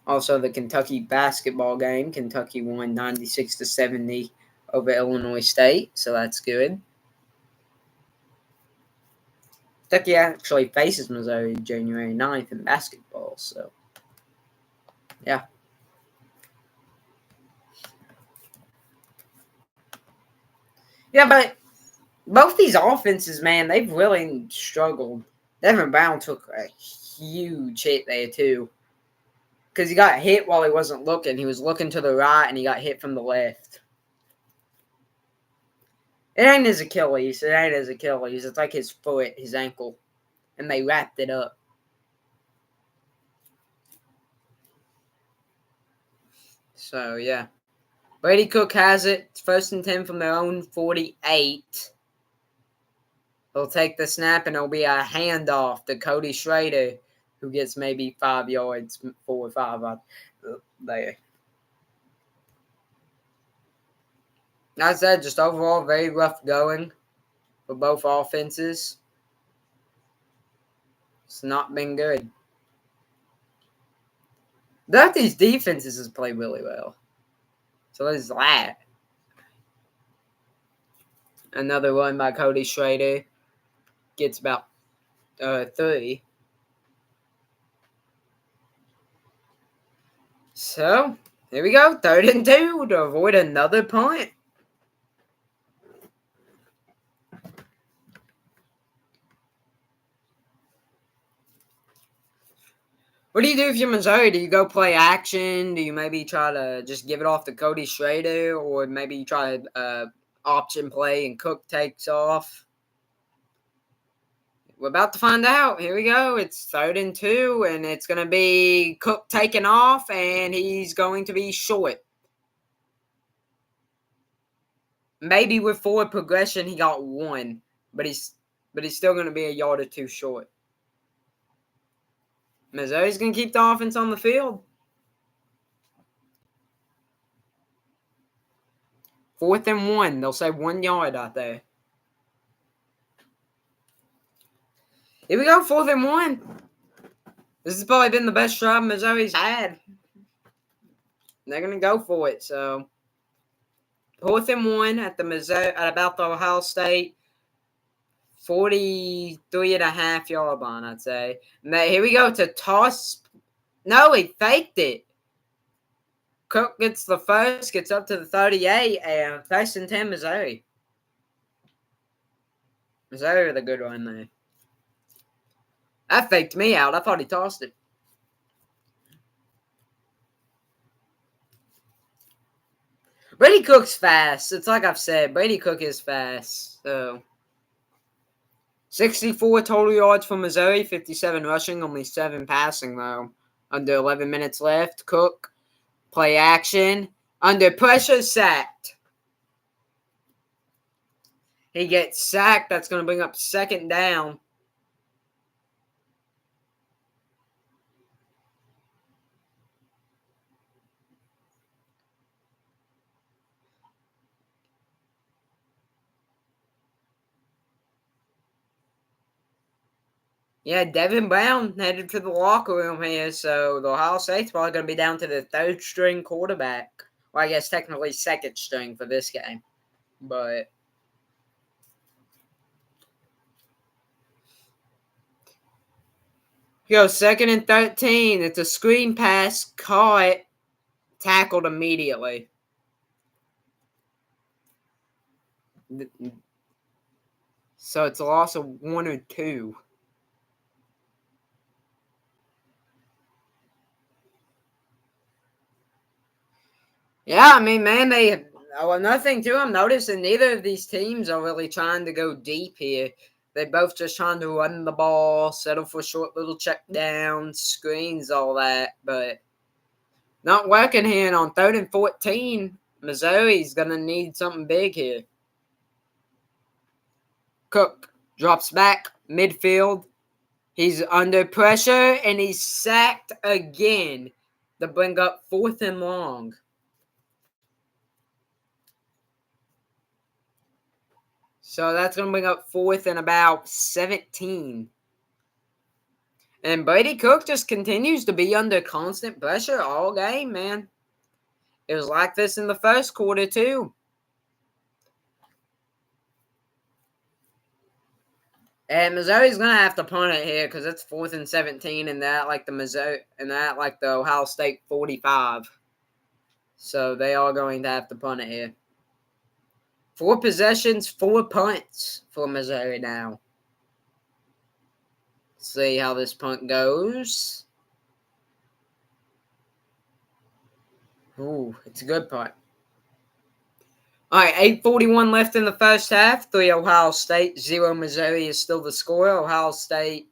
Also, the Kentucky basketball game. Kentucky won 96-70 over Illinois State, so that's good. Kentucky actually faces Missouri January 9th in basketball, so yeah. Yeah, but both these offenses, man, they've really struggled. Devin Brown took a huge hit there, too. Because he got hit while he wasn't looking. He was looking to the right, and he got hit from the left. It ain't his Achilles. It's like his foot, his ankle. And they wrapped it up. So, yeah. Brady Cook has it. It's 1st and 10 from their own 48. They'll take the snap, and it'll be a handoff to Cody Schrader, who gets maybe 5 yards, 4 or 5 out there. Like I said, just overall very rough going for both offenses. It's not been good. Both these defenses has played really well. So there's that. Another one by Cody Schrader. Gets about 30. So, here we go. 3rd and 2 to avoid another punt. What do you do if you're Missouri? Do you go play action? Do you maybe try to just give it off to Cody Schrader? Or maybe you try to option play and Cook takes off? We're about to find out. Here we go. It's 3rd and 2, and it's going to be Cook taking off, and he's going to be short. Maybe with forward progression, he got 1, but he's still going to be a yard or 2 short. Missouri's going to keep the offense on the field. 4th and 1. They'll say 1 yard out there. Here we go, 4th and 1. This has probably been the best drive Missouri's had. They're going to go for it, so 4th and 1 at about the Ohio State 43.5 yard line, I'd say. Now, here we go to toss. No, he faked it. Cook gets the first, gets up to the 38, and 1st and 10 Missouri. Missouri with a good one there. That faked me out. I thought he tossed it. Brady Cook's fast. It's like I've said. Brady Cook is fast. So 64 total yards for Missouri, 57 rushing, only 7 passing, though. Under 11 minutes left. Cook, play action. Under pressure, sacked. He gets sacked. That's going to bring up 2nd down. Yeah, Devin Brown headed to the locker room here, so the Ohio State's probably going to be down to the 3rd string quarterback. Well, I guess technically 2nd string for this game. But here goes 2nd and 13. It's a screen pass, caught, tackled immediately. So it's a loss of 1 or 2. Yeah, I mean, man, another thing, too, I'm noticing neither of these teams are really trying to go deep here. They're both just trying to run the ball, settle for short little check downs, screens, all that, but not working here. And on 3rd and 14, Missouri's going to need something big here. Cook drops back midfield. He's under pressure, and he's sacked again to bring up 4th and long. So that's going to bring up 4th and about 17. And Brady Cook just continues to be under constant pressure all game, man. It was like this in the first quarter, too. And Missouri's going to have to punt it here because it's 4th and 17 and that like the Ohio State 45. So they are going to have to punt it here. 4 possessions, 4 punts for Missouri now. Let's see how this punt goes. Ooh, it's a good punt. All right, 8:41 left in the first half. 3 Ohio State, 0 Missouri is still the score. Ohio State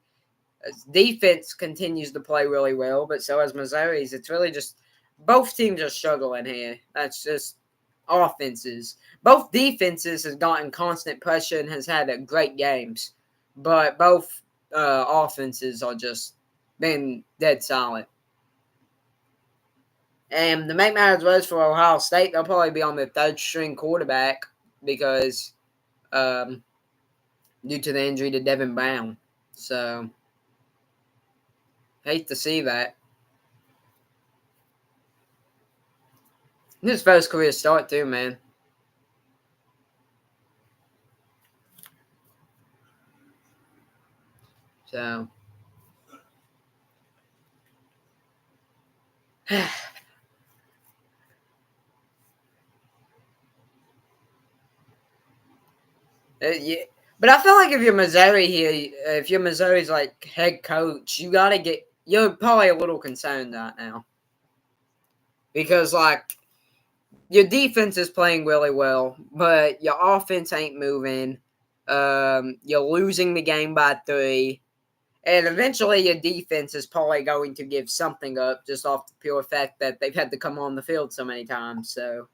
defense continues to play really well, but so has Missouri's. It's really just both teams are struggling here. That's just offenses. Both defenses has gotten constant pressure and has had great games, but both offenses are just been dead solid. And to make matters worse for Ohio State, they'll probably be on the 3rd string quarterback because due to the injury to Devin Brown. So hate to see that. His first career start too, man. So yeah. But I feel like if you're Missouri here, if you're Missouri's like head coach, you're probably a little concerned right now. Because like your defense is playing really well, but your offense ain't moving. You're losing the game by 3. And eventually your defense is probably going to give something up just off the pure fact that they've had to come on the field so many times. So,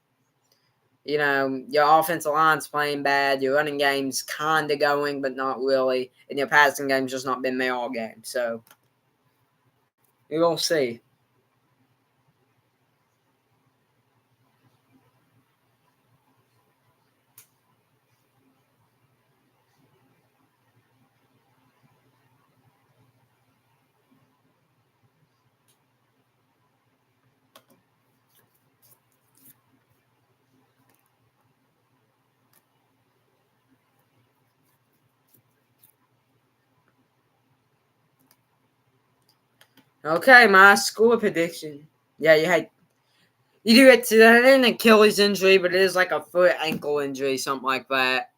your offensive line's playing bad. Your running game's kind of going, but not really. And your passing game's just not been there all game. So, we will see. Okay, my score prediction. Yeah, you do it to an Achilles injury, but it is like a foot ankle injury, something like that.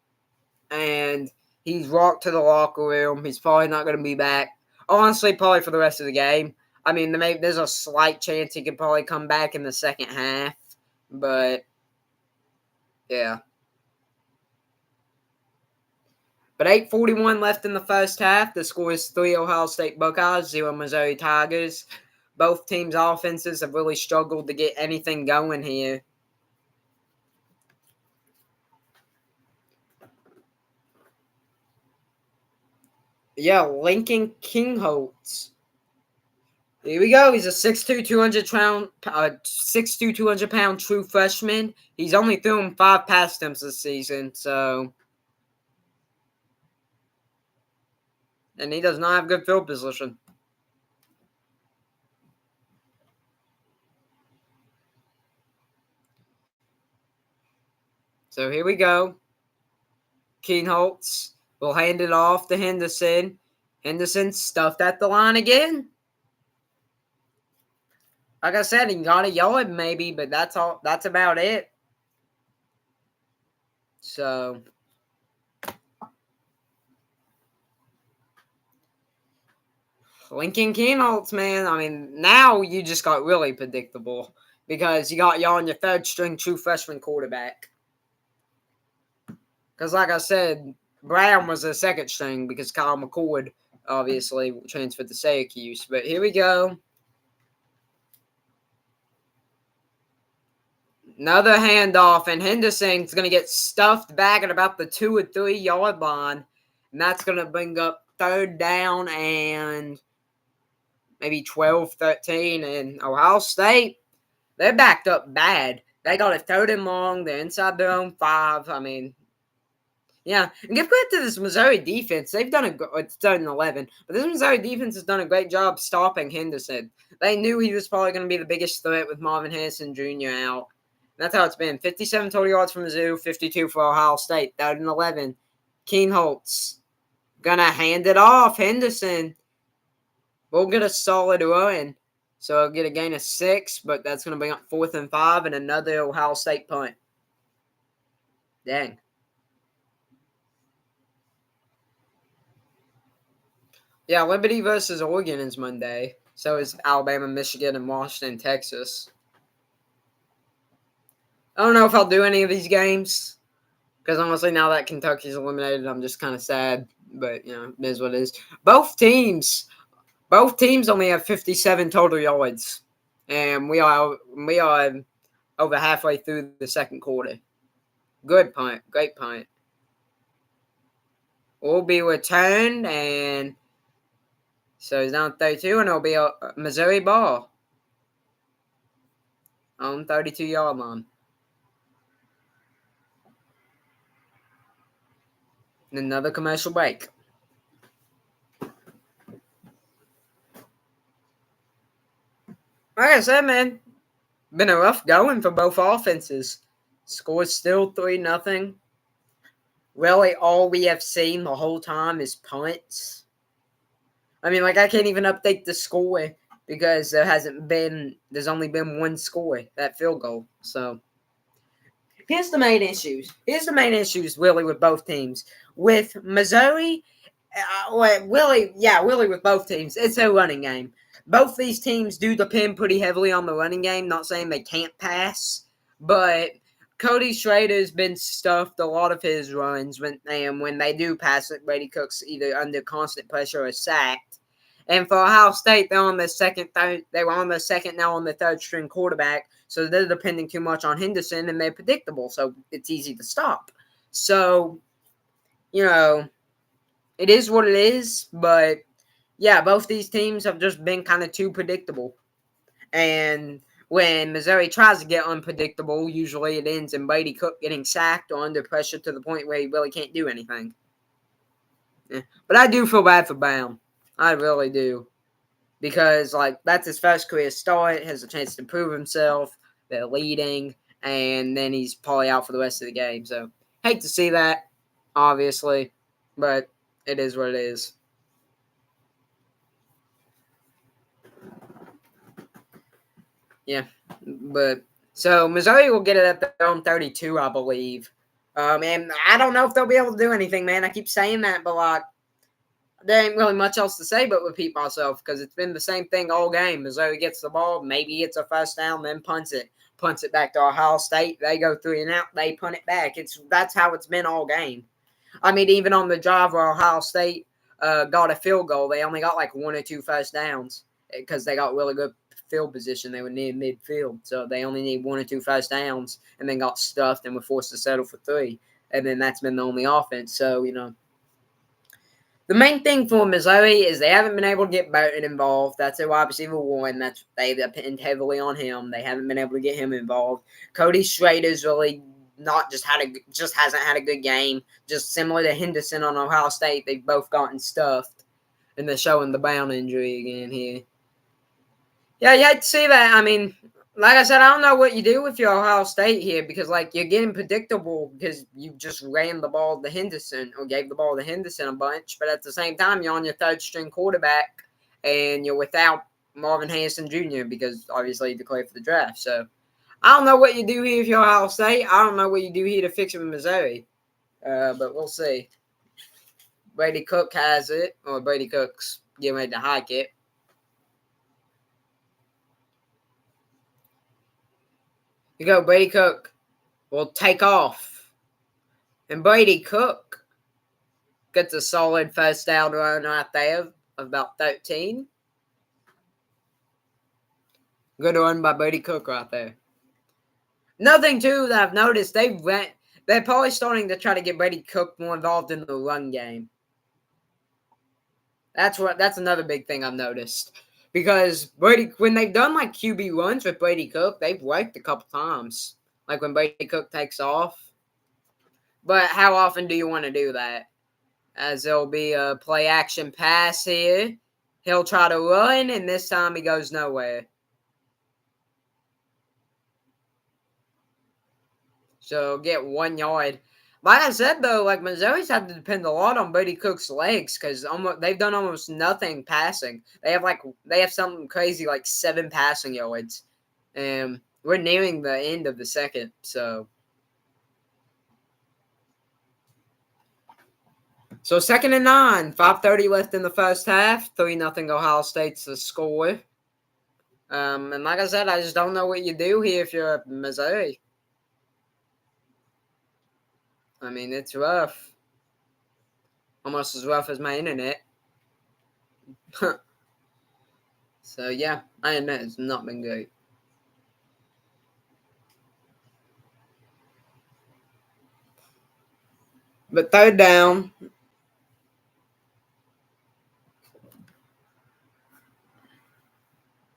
And he's walked to the locker room. He's probably not going to be back. Honestly, probably for the rest of the game. I mean, there's a slight chance he could probably come back in the second half, but yeah. But 8:41 left in the first half. The score is 3 Ohio State Buckeyes, 0 Missouri Tigers. Both teams' offenses have really struggled to get anything going here. Yeah, Lincoln Kingholtz. Here we go. He's a 6'2", 200-pound true freshman. He's only thrown 5 pass attempts this season, so... And he does not have good field position. So here we go. Kingholtz will hand it off to Henderson. Henderson stuffed at the line again. Like I said, he got a yard maybe, but that's all. That's about it. So Lincoln Kingholtz, man. I mean, now you just got really predictable because you got y'all on your third string true freshman quarterback. Because, like I said, Brown was the second string because Kyle McCord obviously transferred to Syracuse. But here we go. Another handoff, and Henderson's going to get stuffed back at about the 2 or 3 yard line. And that's going to bring up third down and maybe 12, 13. And Ohio State, they're backed up bad. They got a third and long. They're inside their own 5. I mean, yeah. And give credit to this Missouri defense. They've done it's third and 11. But this Missouri defense has done a great job stopping Henderson. They knew he was probably going to be the biggest threat with Marvin Harrison Jr. out. That's how it's been. 57 total yards from Mizzou, 52 for Ohio State. 3rd and 11. Kingholtz gonna hand it off. Henderson will get a solid run. So I'll get a gain of 6, but that's gonna bring up 4th and 5 and another Ohio State punt. Dang. Yeah, Liberty versus Oregon is Monday. So is Alabama, Michigan, and Washington, Texas. I don't know if I'll do any of these games because honestly, now that Kentucky's eliminated, I'm just kind of sad. But it is what it is. Both teams only have 57 total yards, and we are over halfway through the second quarter. Good punt, great punt. Will be returned, and so he's down 32, and it'll be a Missouri ball on 32-yard line. Another commercial break. Like I said, man, been a rough going for both offenses. Score's still 3-0. Really, all we have seen the whole time is punts. I mean, I can't even update the score because there's only been one score, that field goal. So here's the main issues. Really, with both teams. With Missouri, really with both teams, it's a running game. Both these teams do depend pretty heavily on the running game. Not saying they can't pass, but Cody Schrader's been stuffed a lot of his runs when they do pass it. Brady Cook's either under constant pressure or sacked. And for Ohio State, they were on the second now on the third string quarterback, so they're depending too much on Henderson, and they're predictable, so it's easy to stop. So, it is what it is, but yeah, both these teams have just been kind of too predictable. And when Missouri tries to get unpredictable, usually it ends in Brady Cook getting sacked or under pressure to the point where he really can't do anything. Yeah. But I do feel bad for Baum. I really do. Because, that's his first career start, has a chance to prove himself, they're leading, and then he's probably out for the rest of the game. So, hate to see that, obviously, but it is what it is. Yeah, but so Missouri will get it at their own 32, I believe. And I don't know if they'll be able to do anything, man. I keep saying that, but there ain't really much else to say but repeat myself because it's been the same thing all game. Missouri gets the ball, maybe it's a first down, then punts it back to Ohio State. They go 3 and out, they punt it back. That's how it's been all game. I mean, even on the drive where Ohio State got a field goal, they only got 1 or 2 first downs because they got really good field position. They were near midfield, so they only need 1 or 2 first downs, and then got stuffed and were forced to settle for 3. And then that's been the only offense. So the main thing for Missouri is they haven't been able to get Burton involved. That's their wide receiver 1. They depend heavily on him. They haven't been able to get him involved. Cody Schrader's really hasn't had a good game. Just similar to Henderson on Ohio State, they've both gotten stuffed, and they're showing the Bound injury again here. Yeah, you hate to see that. I mean, like I said, I don't know what you do with your Ohio State here because, you're getting predictable because you just ran the ball to Henderson or gave the ball to Henderson a bunch. But at the same time, you're on your third-string quarterback and you're without Marvin Harrison Jr. because, obviously, he declared for the draft. So, I don't know what you do here if you're Ohio State. I don't know what you do here to fix it in Missouri. But we'll see. Brady Cook has it, or Brady Cook's getting ready to hike it. You go, Brady Cook will take off. And Brady Cook gets a solid first down run right there of about 13. Good run by Brady Cook right there. Nothing, too, that I've noticed, they're probably starting to try to get Brady Cook more involved in the run game. That's another big thing I've noticed. Because when they've done QB runs with Brady Cook, they've worked a couple times. When Brady Cook takes off. But how often do you want to do that? As there'll be a play action pass here. He'll try to run, and this time he goes nowhere. So get 1 yard. Like I said, though, Missouri's had to depend a lot on Brady Cook's legs because they've done almost nothing passing. They have something crazy 7 passing yards. And we're nearing the end of the second, so. So 2nd and 9, 5:30 left in the first half. 3-0 Ohio State's the score. And like I said, I just don't know what you do here if you're Missouri. I mean, it's rough. Almost as rough as my internet. So, yeah, I admit it's not been great. But 3rd down.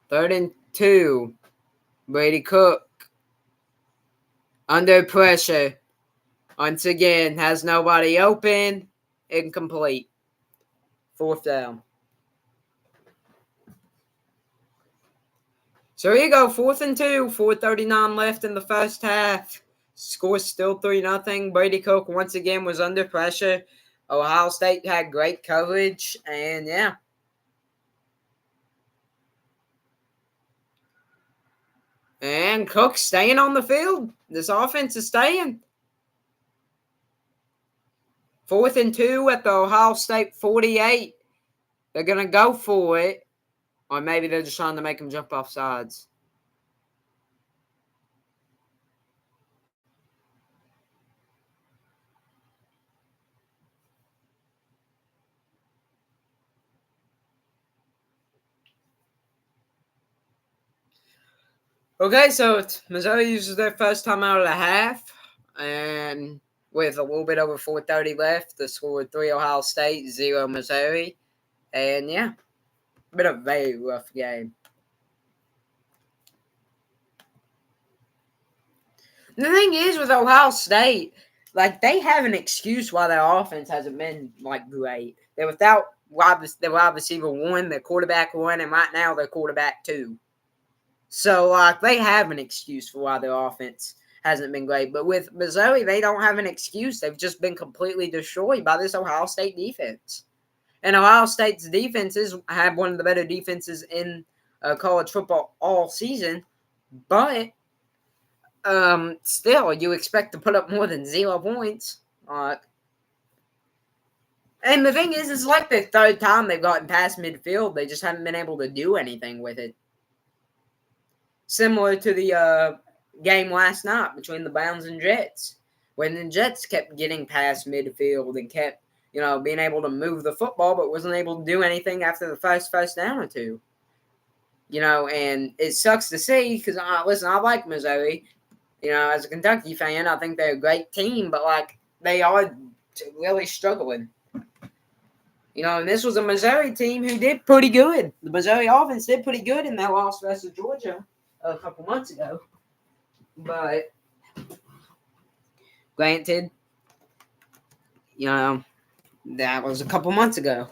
Third and 2. Brady Cook. Under pressure. Once again, has nobody open. Incomplete. 4th down. So here you go, 4th and 2, 4:39 left in the first half. Score still 3-0. Brady Cook once again was under pressure. Ohio State had great coverage, and yeah. And Cook staying on the field. This offense is staying. 4th and 2 at the Ohio State 48. They're going to go for it. Or maybe they're just trying to make him jump off sides. Okay, so Missouri uses their first time out of the half, and with a little bit over 4:30 left, the score 3 Ohio State, 0 Missouri, and yeah, been a very rough game. The thing is with Ohio State, like they have an excuse why their offense hasn't been like great. They're without their wide receiver one, their quarterback one, and right now their quarterback two. So like they have an excuse for why their offense hasn't been great. But with Missouri, they don't have an excuse. They've just been completely destroyed by this Ohio State defense. And Ohio State's defenses have one of the better defenses in college football all season. But still, you expect to put up more than 0 points. And the thing is, it's like the third time they've gotten past midfield. They just haven't been able to do anything with it. Similar to the game last night between the Browns and Jets, when the Jets kept getting past midfield and kept, being able to move the football, but wasn't able to do anything after the first down or two. And it sucks to see because, listen, I like Missouri. As a Kentucky fan, I think they're a great team, but, they are really struggling. And this was a Missouri team who did pretty good. The Missouri offense did pretty good in that loss versus Georgia a couple months ago. But, granted, that was a couple months ago.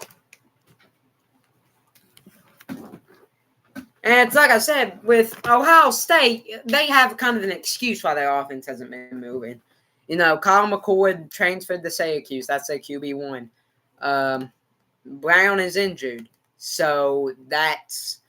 And it's like I said, with Ohio State, they have kind of an excuse why their offense hasn't been moving. Kyle McCord transferred to Syracuse. That's their QB1. Brown is injured. So that's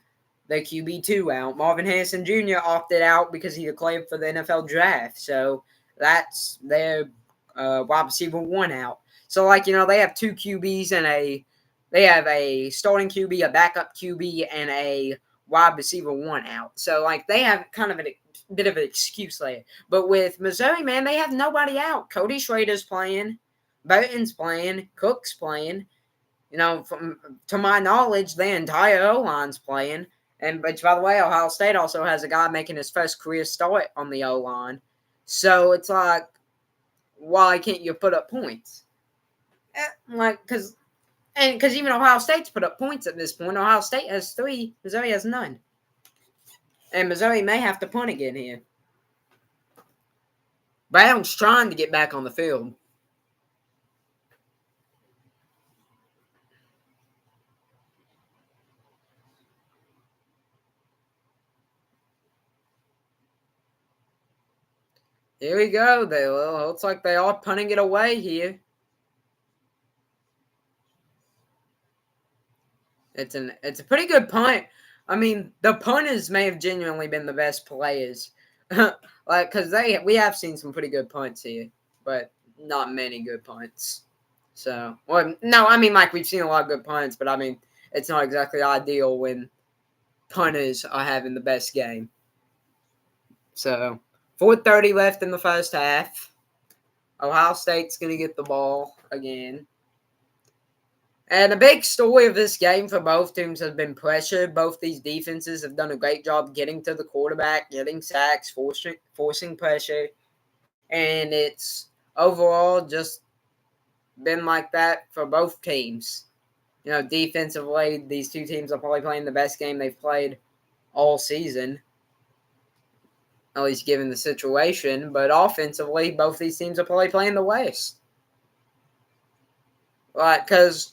their QB2 out. Marvin Harrison Jr. opted out because he declared for the NFL draft. So that's their wide receiver 1 out. So, they have 2 QBs and they have a starting QB, a backup QB, and a wide receiver 1 out. So, they have kind of a bit of an excuse there. But with Missouri, man, they have nobody out. Cody Schrader's playing. Burton's playing. Cook's playing. To my knowledge, the entire O-line's playing. And, which, by the way, Ohio State also has a guy making his first career start on the O-line. So, it's like, why can't you put up points? Because even Ohio State's put up points at this point. Ohio State has 3. Missouri has none. And Missouri may have to punt again here. Brown's trying to get back on the field. Here we go. Looks like they are punting it away here. It's a pretty good punt. I mean, the punters may have genuinely been the best players. Because we have seen some pretty good punts here, but not many good punts. So, no, I mean, we've seen a lot of good punts, but I mean, it's not exactly ideal when punters are having the best game. So, 4:30 left in the first half. Ohio State's going to get the ball again. And the big story of this game for both teams has been pressure. Both these defenses have done a great job getting to the quarterback, getting sacks, forcing pressure. And it's overall just been like that for both teams. Defensively, these two teams are probably playing the best game they've played all season, at least given the situation. But offensively, both these teams are probably playing the worst. Because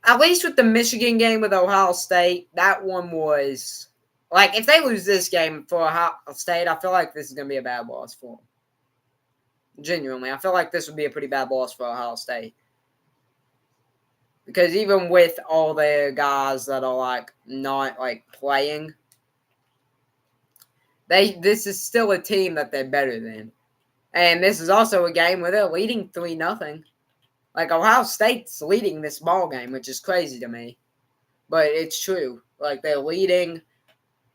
at least with the Michigan game with Ohio State, that one was if they lose this game for Ohio State, I feel like this is going to be a bad loss for them. Genuinely, I feel like this would be a pretty bad loss for Ohio State. Because even with all their guys that are not playing, this is still a team that they're better than. And this is also a game where they're leading 3-0. Ohio State's leading this ball game, which is crazy to me. But it's true. They're leading.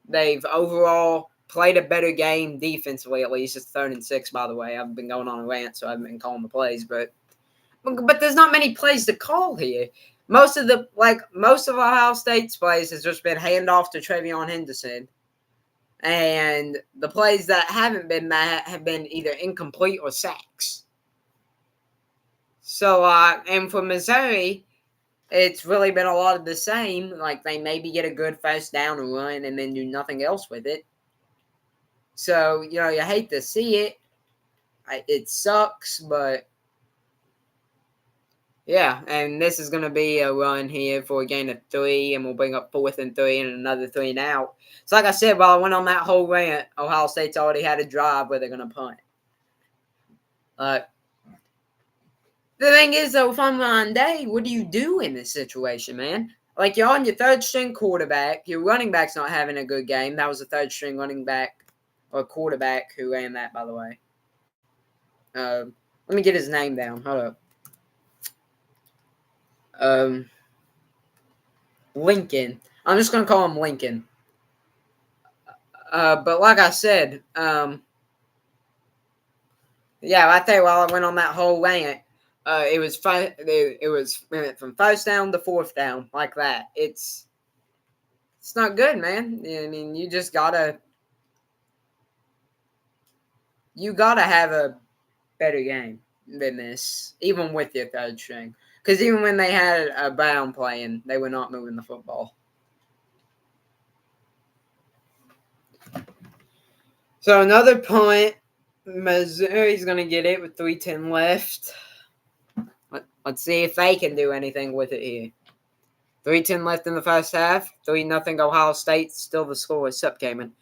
They've overall played a better game defensively, at least. It's 3rd and 6, by the way. I've been going on a rant, so I haven't been calling the plays. But there's not many plays to call here. Most of Ohio State's plays has just been handoff to Trevion Henderson. And the plays that haven't been that have been either incomplete or sacks. So, and for Missouri, it's really been a lot of the same. Like, they maybe get a good first down and run and then do nothing else with it. So, you hate to see it. It sucks, but yeah. And this is going to be a run here for a gain of 3, and we'll bring up 4th and 3 and another 3 and out. So, like I said, while I went on that whole rant, Ohio State's already had a drive where they're going to punt. The thing is, though, if I'm Ryan Day, what do you do in this situation, man? Like, you're on your third-string quarterback. Your running back's not having a good game. That was a third-string running back or quarterback who ran that, by the way. Let me get his name down. Hold up. Lincoln. I'm just going to call him Lincoln. But like I said, yeah, right there while I went on that whole rant, it was from first down to fourth down like that. It's not good, man. I mean, you gotta have a better game than this, even with your third string. Because even when they had a Brown playing, they were not moving the football. So another punt. Missouri's going to get it with 3:10 left. Let's see if they can do anything with it here. 3:10 left in the first half. 3-0 Ohio State. Still the score is up, Cayman.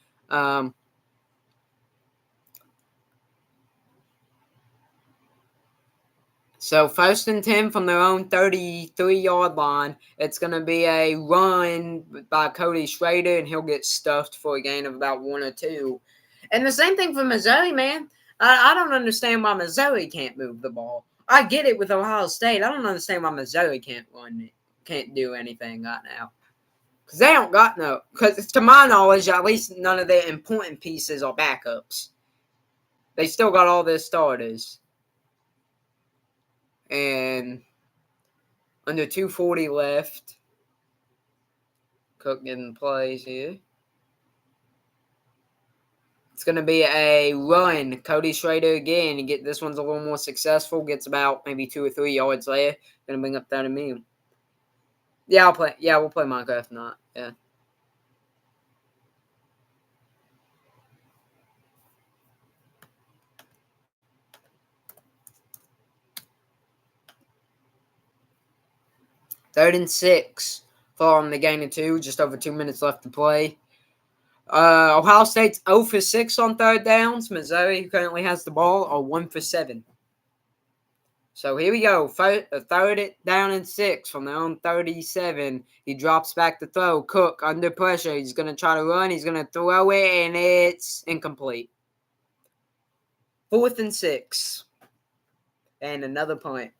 So 1st and 10 from their own 33-yard line. It's going to be a run by Cody Schrader, and he'll get stuffed for a gain of about 1 or 2. And the same thing for Missouri, man. I don't understand why Missouri can't move the ball. I get it with Ohio State. I don't understand why Missouri can't do anything right now. Because they don't got no. Because to my knowledge, at least none of their important pieces are backups. They still got all their starters. And under 2:40 left. Cook getting plays here. It's going to be a run. Cody Schrader again. This one's a little more successful. Gets about maybe 2 or 3 yards there. Going to bring up 30 million. Yeah, I'll play. Yeah, we'll play Minecraft. Not. Yeah. Third and 6. Following the gain of 2. Just over 2 minutes left to play. Ohio State's 0 for 6 on third downs. Missouri, who currently has the ball, are 1 for 7. So here we go. Third down and 6 from their own 37. He drops back to throw. Cook under pressure. He's going to try to run. He's going to throw it, and it's incomplete. 4th and 6. And another punt.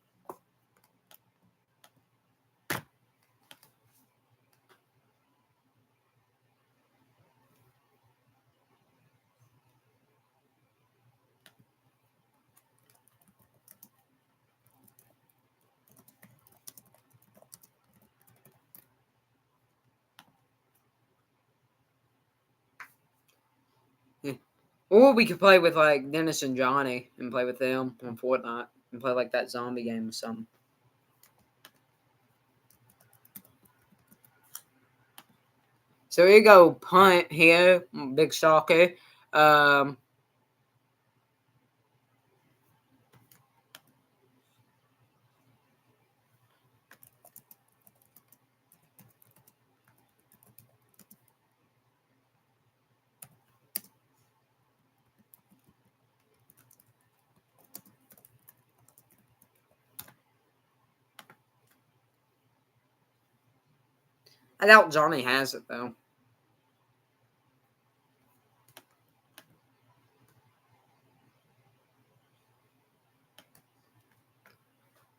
Or we could play with, like, Dennis and Johnny and play with them on Fortnite and play, like, that zombie game or something. So here you go. Punt here. Big shocker. I doubt Johnny has it, though.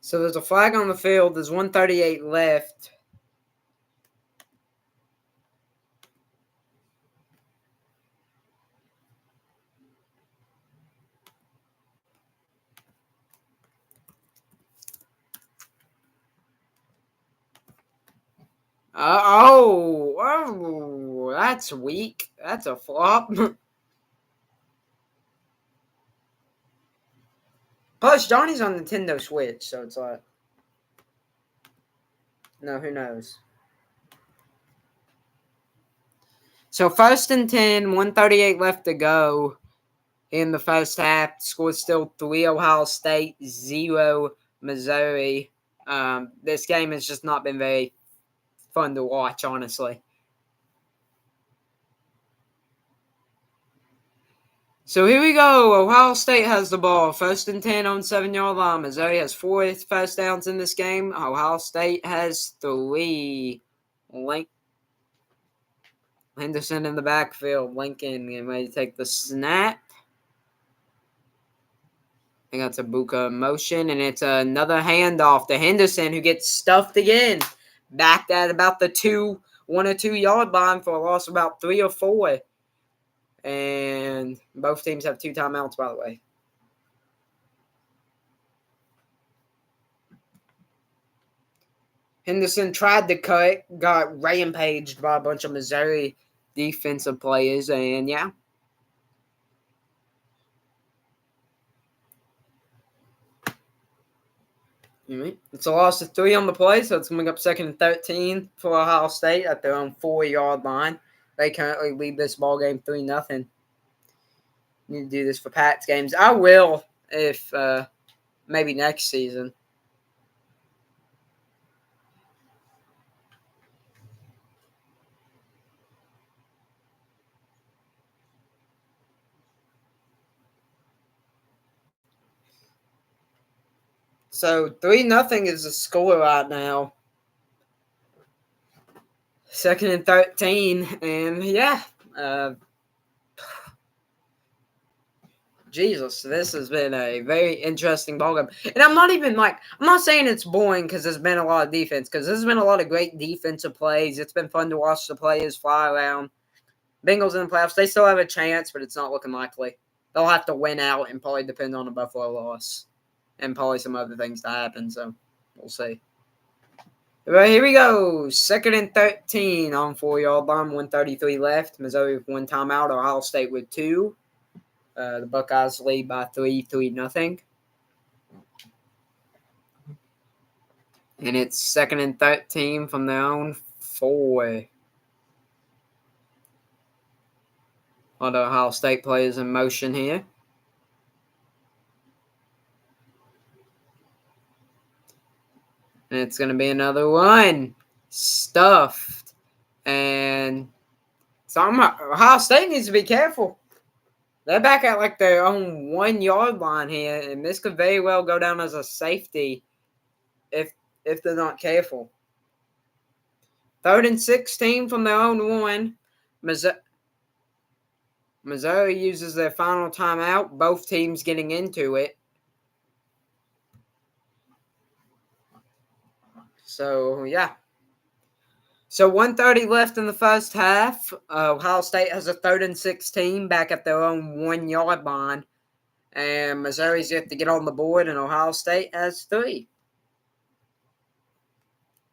So there's a flag on the field. There's 1:38 left. that's weak. That's a flop. Plus, Johnny's on Nintendo Switch, so it's like, no, who knows? So 1st and 10, 138 left to go in the first half. Score still 3 Ohio State, 0 Missouri. This game has just not been very fun to watch, honestly. So here we go. Ohio State has the ball. 1st and 10 on 7-yard line. Missouri has 4 first downs in this game. Ohio State has 3. Henderson in the backfield. Lincoln getting ready to take the snap. I think that's a Buka motion, and it's another handoff to Henderson, who gets stuffed again. Back at about the 1 or 2 yard line for a loss of about 3 or 4. And both teams have 2 timeouts, by the way. Henderson tried to cut, got rampaged by a bunch of Missouri defensive players, and yeah. It's a loss of 3 on the play, so it's coming up 2nd and 13 for Ohio State at their own 4-yard line. They currently lead this ball game 3-0. Need to do this for Pat's games. I will if maybe next season. So 3-0 is the score right now. 2nd and 13, and yeah. Jesus, this has been a very interesting ballgame. And I'm not saying it's boring because there's been a lot of defense, because there's been a lot of great defensive plays. It's been fun to watch the players fly around. Bengals in the playoffs, they still have a chance, but it's not looking likely. They'll have to win out and probably depend on a Buffalo loss and probably some other things to happen, so we'll see. Right, here we go. 2nd and 13 on 4-yard line, 133 left. Missouri with 1 timeout, Ohio State with 2. The Buckeyes lead by 3-0. And it's 2nd and 13 from their own 4. A lot of Ohio State players in motion here. And it's going to be another one. Stuffed. And so Ohio State needs to be careful. They're back at like their own 1-yard line here, and this could very well go down as a safety if they're not careful. 3rd and 16 from their own 1. Missouri uses their final timeout. Both teams getting into it. So, yeah. So 1:30 left in the first half. Ohio State has a 3rd and 16 back at their own 1-yard line. And Missouri's yet to get on the board, and Ohio State has 3.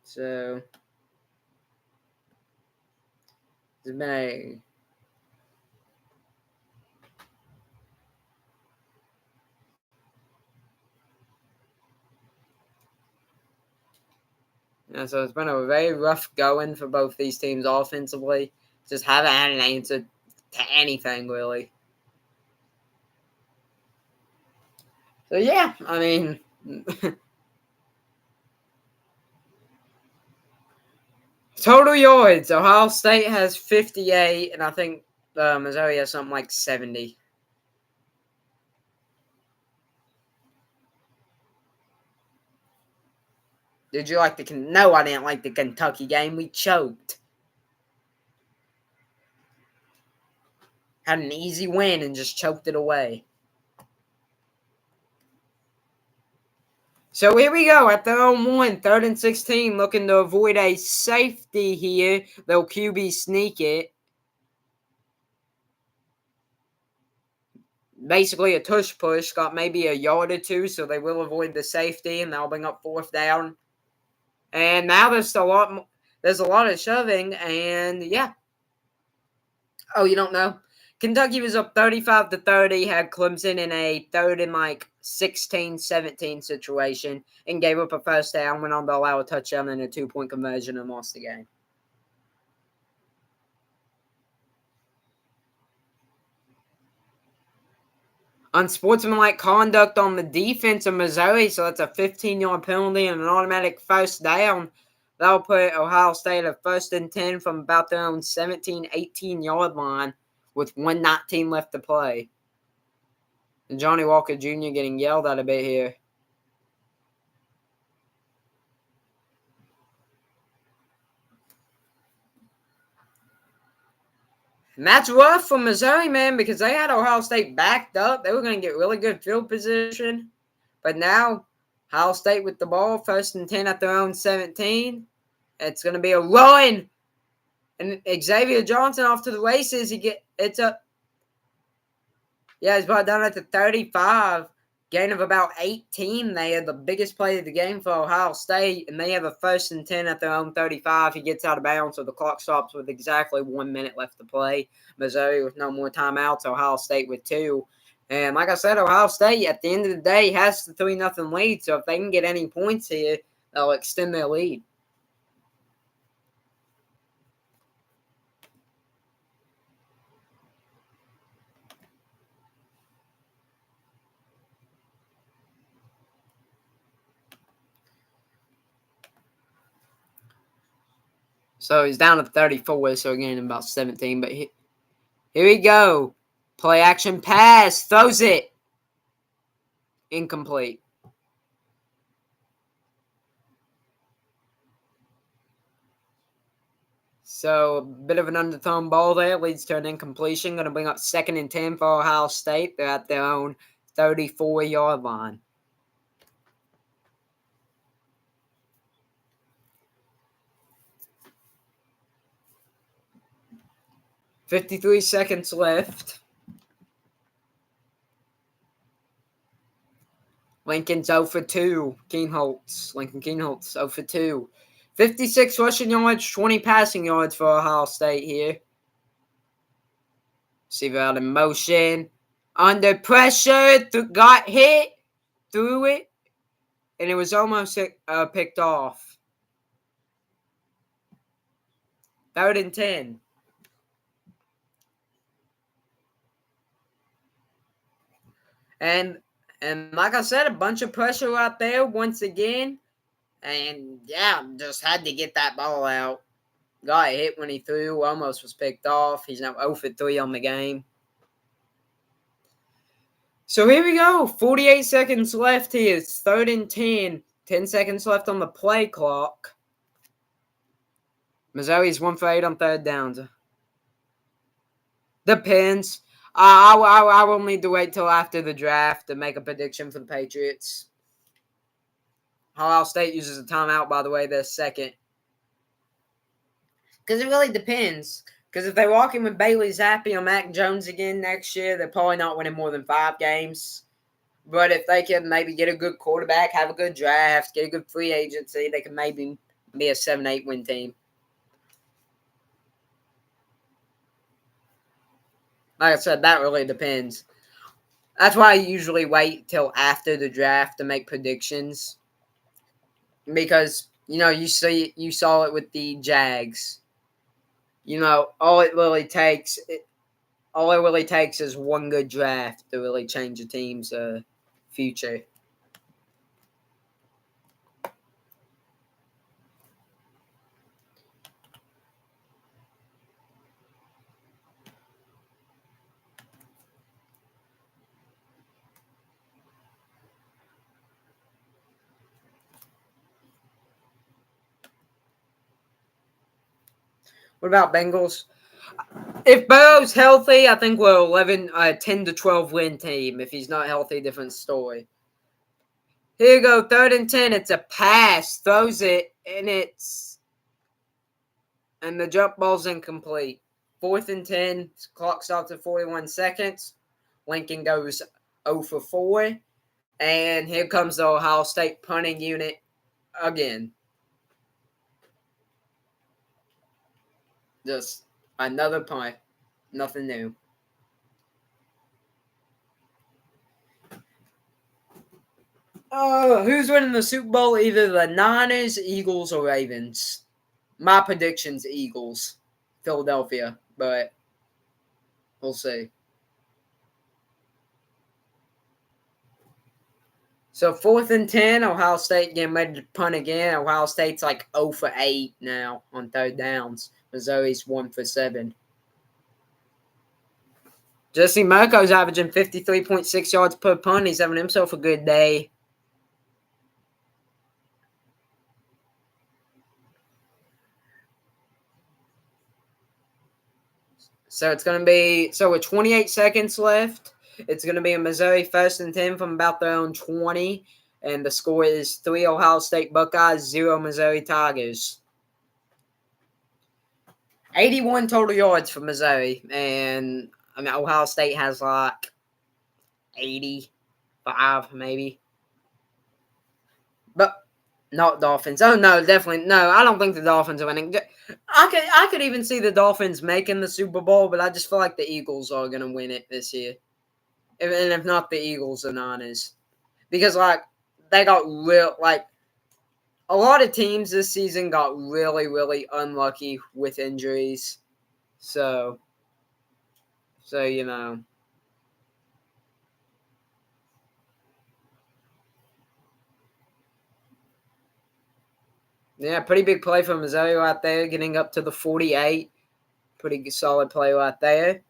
So there's been a so it's been a very rough going for both these teams offensively. Just haven't had an answer to anything, really. So, yeah, I mean, total yards. Ohio State has 58, and I think Missouri has something like 70. Did you like the... No, I didn't like the Kentucky game. We choked. Had an easy win and just choked it away. So here we go at their own 1, 3rd and 16, looking to avoid a safety here. They'll QB sneak it. Basically a tush push, got maybe a yard or 2, so they will avoid the safety, and that'll bring up 4th down. And now there's a lot of shoving, and yeah. Oh, you don't know? Kentucky was up 35-30, had Clemson in a third and 16-17 situation, and gave up a first down, went on to allow a touchdown and a 2-point conversion and lost the game. Unsportsmanlike conduct on the defense of Missouri, so that's a 15-yard penalty and an automatic first down. That'll put Ohio State at 1st and 10 from about their own 17, 18-yard line with 1:19 left to play. And Johnny Walker Jr. getting yelled at a bit here. And that's rough for Missouri, man, because they had Ohio State backed up. They were going to get really good field position. But now, Ohio State with the ball, 1st and 10 at their own 17. It's going to be a run. And Xavier Johnson off to the races. It's up. Yeah, he's brought down at the 35. Gain of about 18 there. The biggest play of the game for Ohio State. And they have a 1st and 10 at their own 35. He gets out of bounds, so the clock stops with exactly 1 minute left to play. Missouri with no more timeouts. Ohio State with 2. And like I said, Ohio State, at the end of the day, has the 3-0 lead. So if they can get any points here, they'll extend their lead. So he's down to 34, so again about 17. But here we go. Play action pass. Throws it. Incomplete. So a bit of an underthrown ball there leads to an incompletion. Going to bring up 2nd and 10 for Ohio State. They're at their own 34-yard line. .53 seconds left. Lincoln's 0 for 2. Lincoln Keenholz 0 for 2. 56 rushing yards, 20 passing yards for Ohio State here. Receiver out in motion. Under pressure. Got hit. Threw it. And it was almost picked off. 3rd and 10. And like I said, a bunch of pressure out there once again. And, yeah, just had to get that ball out. Got hit when he threw. Almost was picked off. He's now 0 for 3 on the game. So here we go. 48 seconds left here. It's 3rd and 10. 10 seconds left on the play clock. Missouri's 1 for 8 on 3rd downs. Depends. I will need to wait till after the draft to make a prediction for the Patriots. Ohio State uses a timeout, by the way, this second. Because it really depends. Because if they walk in with Bailey Zappi or Mac Jones again next year, they're probably not winning more than 5 games. But if they can maybe get a good quarterback, have a good draft, get a good free agency, they can maybe be a 7-8 win team. Like I said, that really depends. That's why I usually wait till after the draft to make predictions. Because, you saw it with the Jags. All it really takes is one good draft to really change a team's future. What about Bengals? If Burrow's healthy, I think we're 10 to 12 win team. If he's not healthy, different story. Here you go, 3rd and 10. It's a pass. Throws it, and the jump ball's incomplete. 4th and 10. Clock stops at 41 seconds. Lincoln goes 0 for 4. And here comes the Ohio State punting unit again. Just another punt. Nothing new. Who's winning the Super Bowl? Either the Niners, Eagles, or Ravens. My prediction's Eagles. Philadelphia, but we'll see. So 4th and 10, Ohio State getting ready to punt again. Ohio State's like 0 for 8 now on third downs. Missouri's 1 for 7. Jesse Mirko's averaging 53.6 yards per punt. He's having himself a good day. So it's going to be, with 28 seconds left, it's going to be a Missouri 1st and 10 from about their own 20. And the score is 3 Ohio State Buckeyes, 0 Missouri Tigers. 81 total yards for Missouri. And Ohio State has like 85 maybe. But not Dolphins. Oh, no, definitely. No, I don't think the Dolphins are winning. I could even see the Dolphins making the Super Bowl, but I just feel like the Eagles are going to win it this year. And if not the Eagles, the Niners. Because, they got a lot of teams this season got really, really unlucky with injuries. So you know. Yeah, pretty big play from Missouri right there, getting up to the 48. Pretty solid play right there.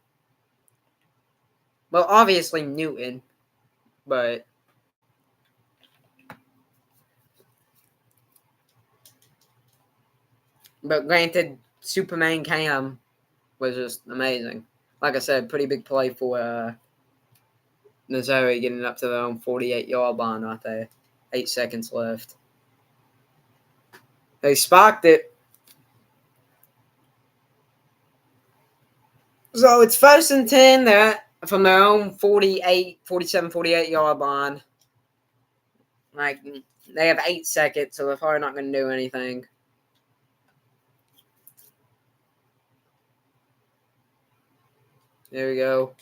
Well, obviously Newton, but granted, Superman Cam was just amazing. Like I said, pretty big play for Missouri getting up to their own 48-yard line right there. 8 seconds left. They sparked it. So it's 1st and 10. They're from their own 48-yard line. They have 8 seconds, so they're probably not going to do anything. There we go.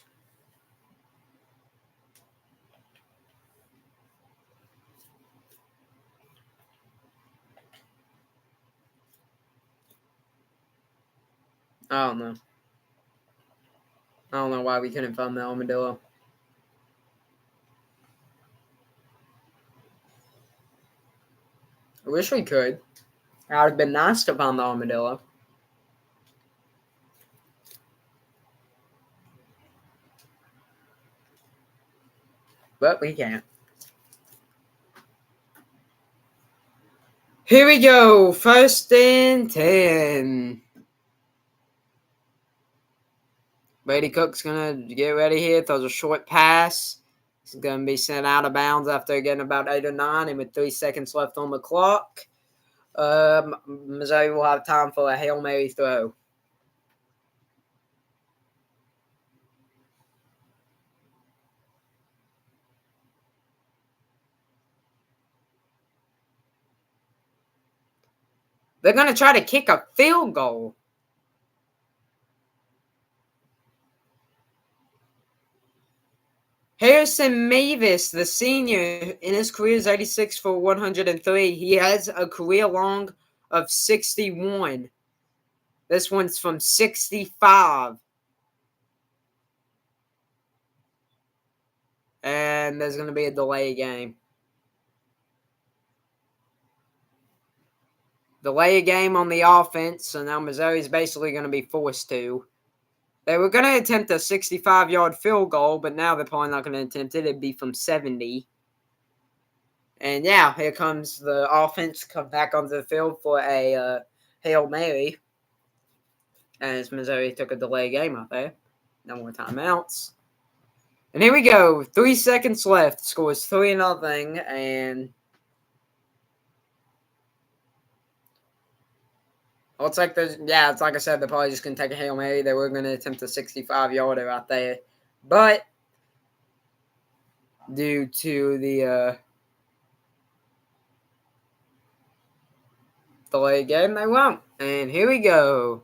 I don't know. I don't know why we couldn't find the armadillo. I wish we could. It would have been nice to find the armadillo. But we can't. Here we go. 1st and 10. Brady Cook's going to get ready here. Throws a short pass. He's going to be sent out of bounds after getting about 8 or 9. And with 3 seconds left on the clock, Missouri will have time for a Hail Mary throw. They're going to try to kick a field goal. Harrison Mavis, the senior, in his career is 86 for 103. He has a career long of 61. This one's from 65. And there's going to be a delay game. Delay a game on the offense, so now Missouri's basically going to be forced to. They were going to attempt a 65-yard field goal, but now they're probably not going to attempt it. It'd be from 70. And yeah, here comes the offense, come back onto the field for a Hail Mary. As Missouri took a delay game out there. No more timeouts. And here we go. 3 seconds left. Scores 3-0. And well, it's like it's like I said, they're probably just going to take a Hail Mary. They were going to attempt a 65-yarder out there. But due to the delay game, they won't. And here we go.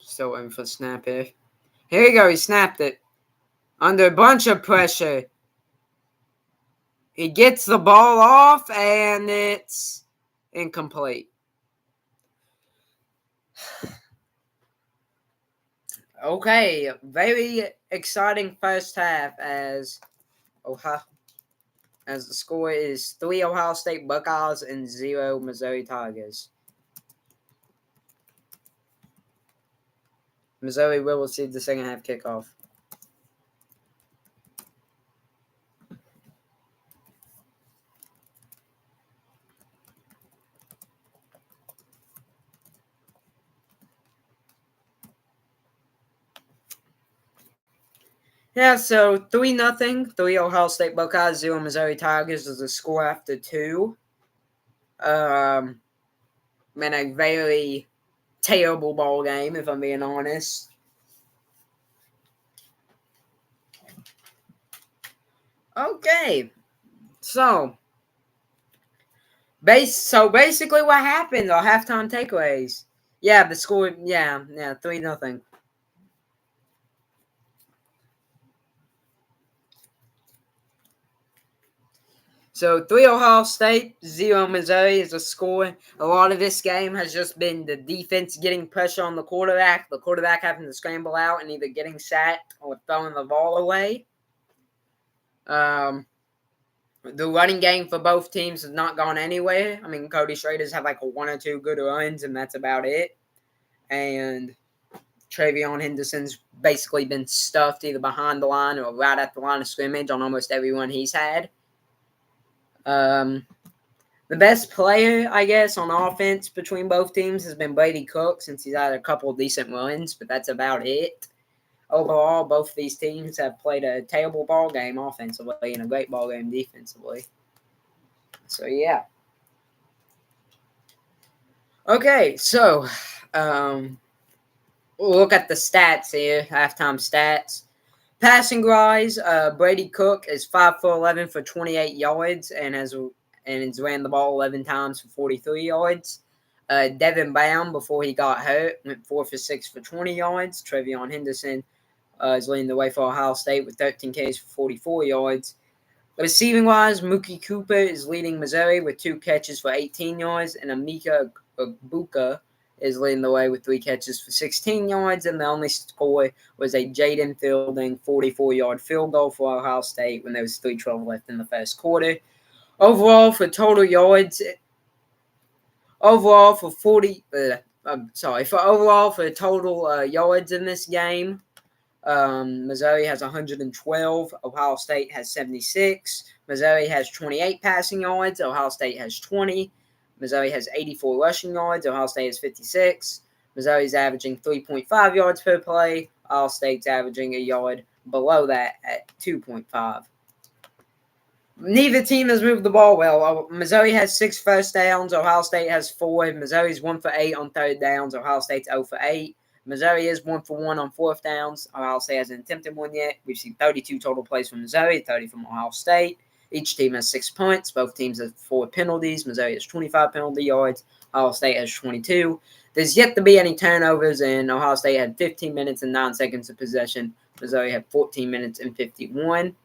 Still waiting for the snap here. Here you go. He snapped it. Under a bunch of pressure. He gets the ball off, and it's incomplete. Okay, very exciting first half as the score is 3 Ohio State Buckeyes and 0 Missouri Tigers. Missouri will receive the second half kickoff. Yeah, so 3-0, 3 Ohio State Buckeyes, 0 Missouri Tigers is the score after 2. Man, a very terrible ball game, if I'm being honest. Okay, so basically what happened are halftime takeaways. Yeah, the score, 3-0. So 3 Ohio State, 0 Missouri is the score. A lot of this game has just been the defense getting pressure on the quarterback having to scramble out and either getting sacked or throwing the ball away. The running game for both teams has not gone anywhere. I mean, Cody Schrader's had like 1 or 2 good runs, and that's about it. And Travion Henderson's basically been stuffed either behind the line or right at the line of scrimmage on almost every one he's had. The best player, I guess, on offense between both teams has been Brady Cook since he's had a couple of decent runs, but that's about it. Overall, both these teams have played a terrible ball game offensively and a great ball game defensively. So, yeah. Okay, so we'll look at the stats here, halftime stats. Passing wise, Brady Cook is 5 for 11 for 28 yards and has ran the ball 11 times for 43 yards. Devin Brown, before he got hurt, went 4 for 6 for 20 yards. Travion Henderson is leading the way for Ohio State with 13 carries for 44 yards. Receiving wise, Mookie Cooper is leading Missouri with 2 catches for 18 yards, and Emeka Egbuka is leading the way with 3 catches for 16 yards, and the only score was a Jaden Fielding 44-yard field goal for Ohio State when there was 3:12 left in the first quarter. Overall, for total yards, for total yards in this game, Missouri has 112. Ohio State has 76. Missouri has 28 passing yards. Ohio State has 20. Missouri has 84 rushing yards. Ohio State has 56. Missouri's averaging 3.5 yards per play. Ohio State's averaging a yard below that at 2.5. Neither team has moved the ball well. Missouri has 6 first downs. Ohio State has 4. Missouri's 1 for 8 on third downs. Ohio State's 0 for 8. Missouri is 1 for 1 on fourth downs. Ohio State hasn't attempted one yet. We've seen 32 total plays from Missouri, 30 from Ohio State. Each team has 6 points. Both teams have 4 penalties. Missouri has 25 penalty yards. Ohio State has 22. There's yet to be any turnovers, and Ohio State had 15 minutes and 9 seconds of possession. Missouri had 14 minutes and 51.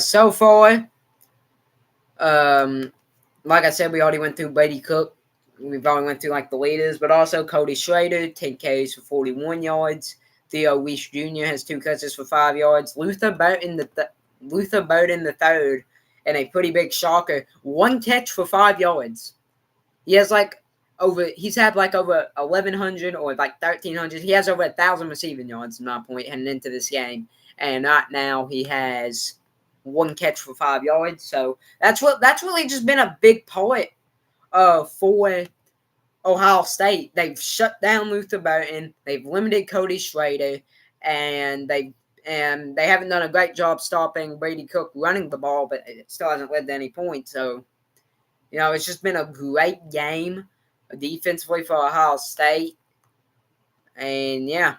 So far, like I said, we already went through Brady Cook. We've already went through like the leaders, but also Cody Schrader, 10 carries for 41 yards. Theo Weiss Jr. has 2 catches for 5 yards. Luther Burton the third, and a pretty big shocker, 1 catch for 5 yards. He's had like over 1,100 or like 1,300. He has over 1,000 receiving yards in my point heading into this game, and right now he has 1 catch for 5 yards. So that's really just been a big part for Ohio State. They've shut down Luther Burton. They've limited Cody Schrader, and they haven't done a great job stopping Brady Cook running the ball, but it still hasn't led to any points. So, it's just been a great game defensively for Ohio State. And, yeah,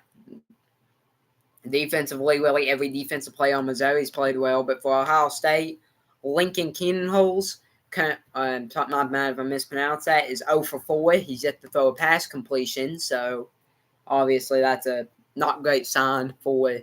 defensively, really every defensive player on Missouri's played well. But for Ohio State, Lincoln Kinenholz not mad if I mispronounce that, is 0 for 4. He's yet to throw a pass completion, so obviously that's a not great sign for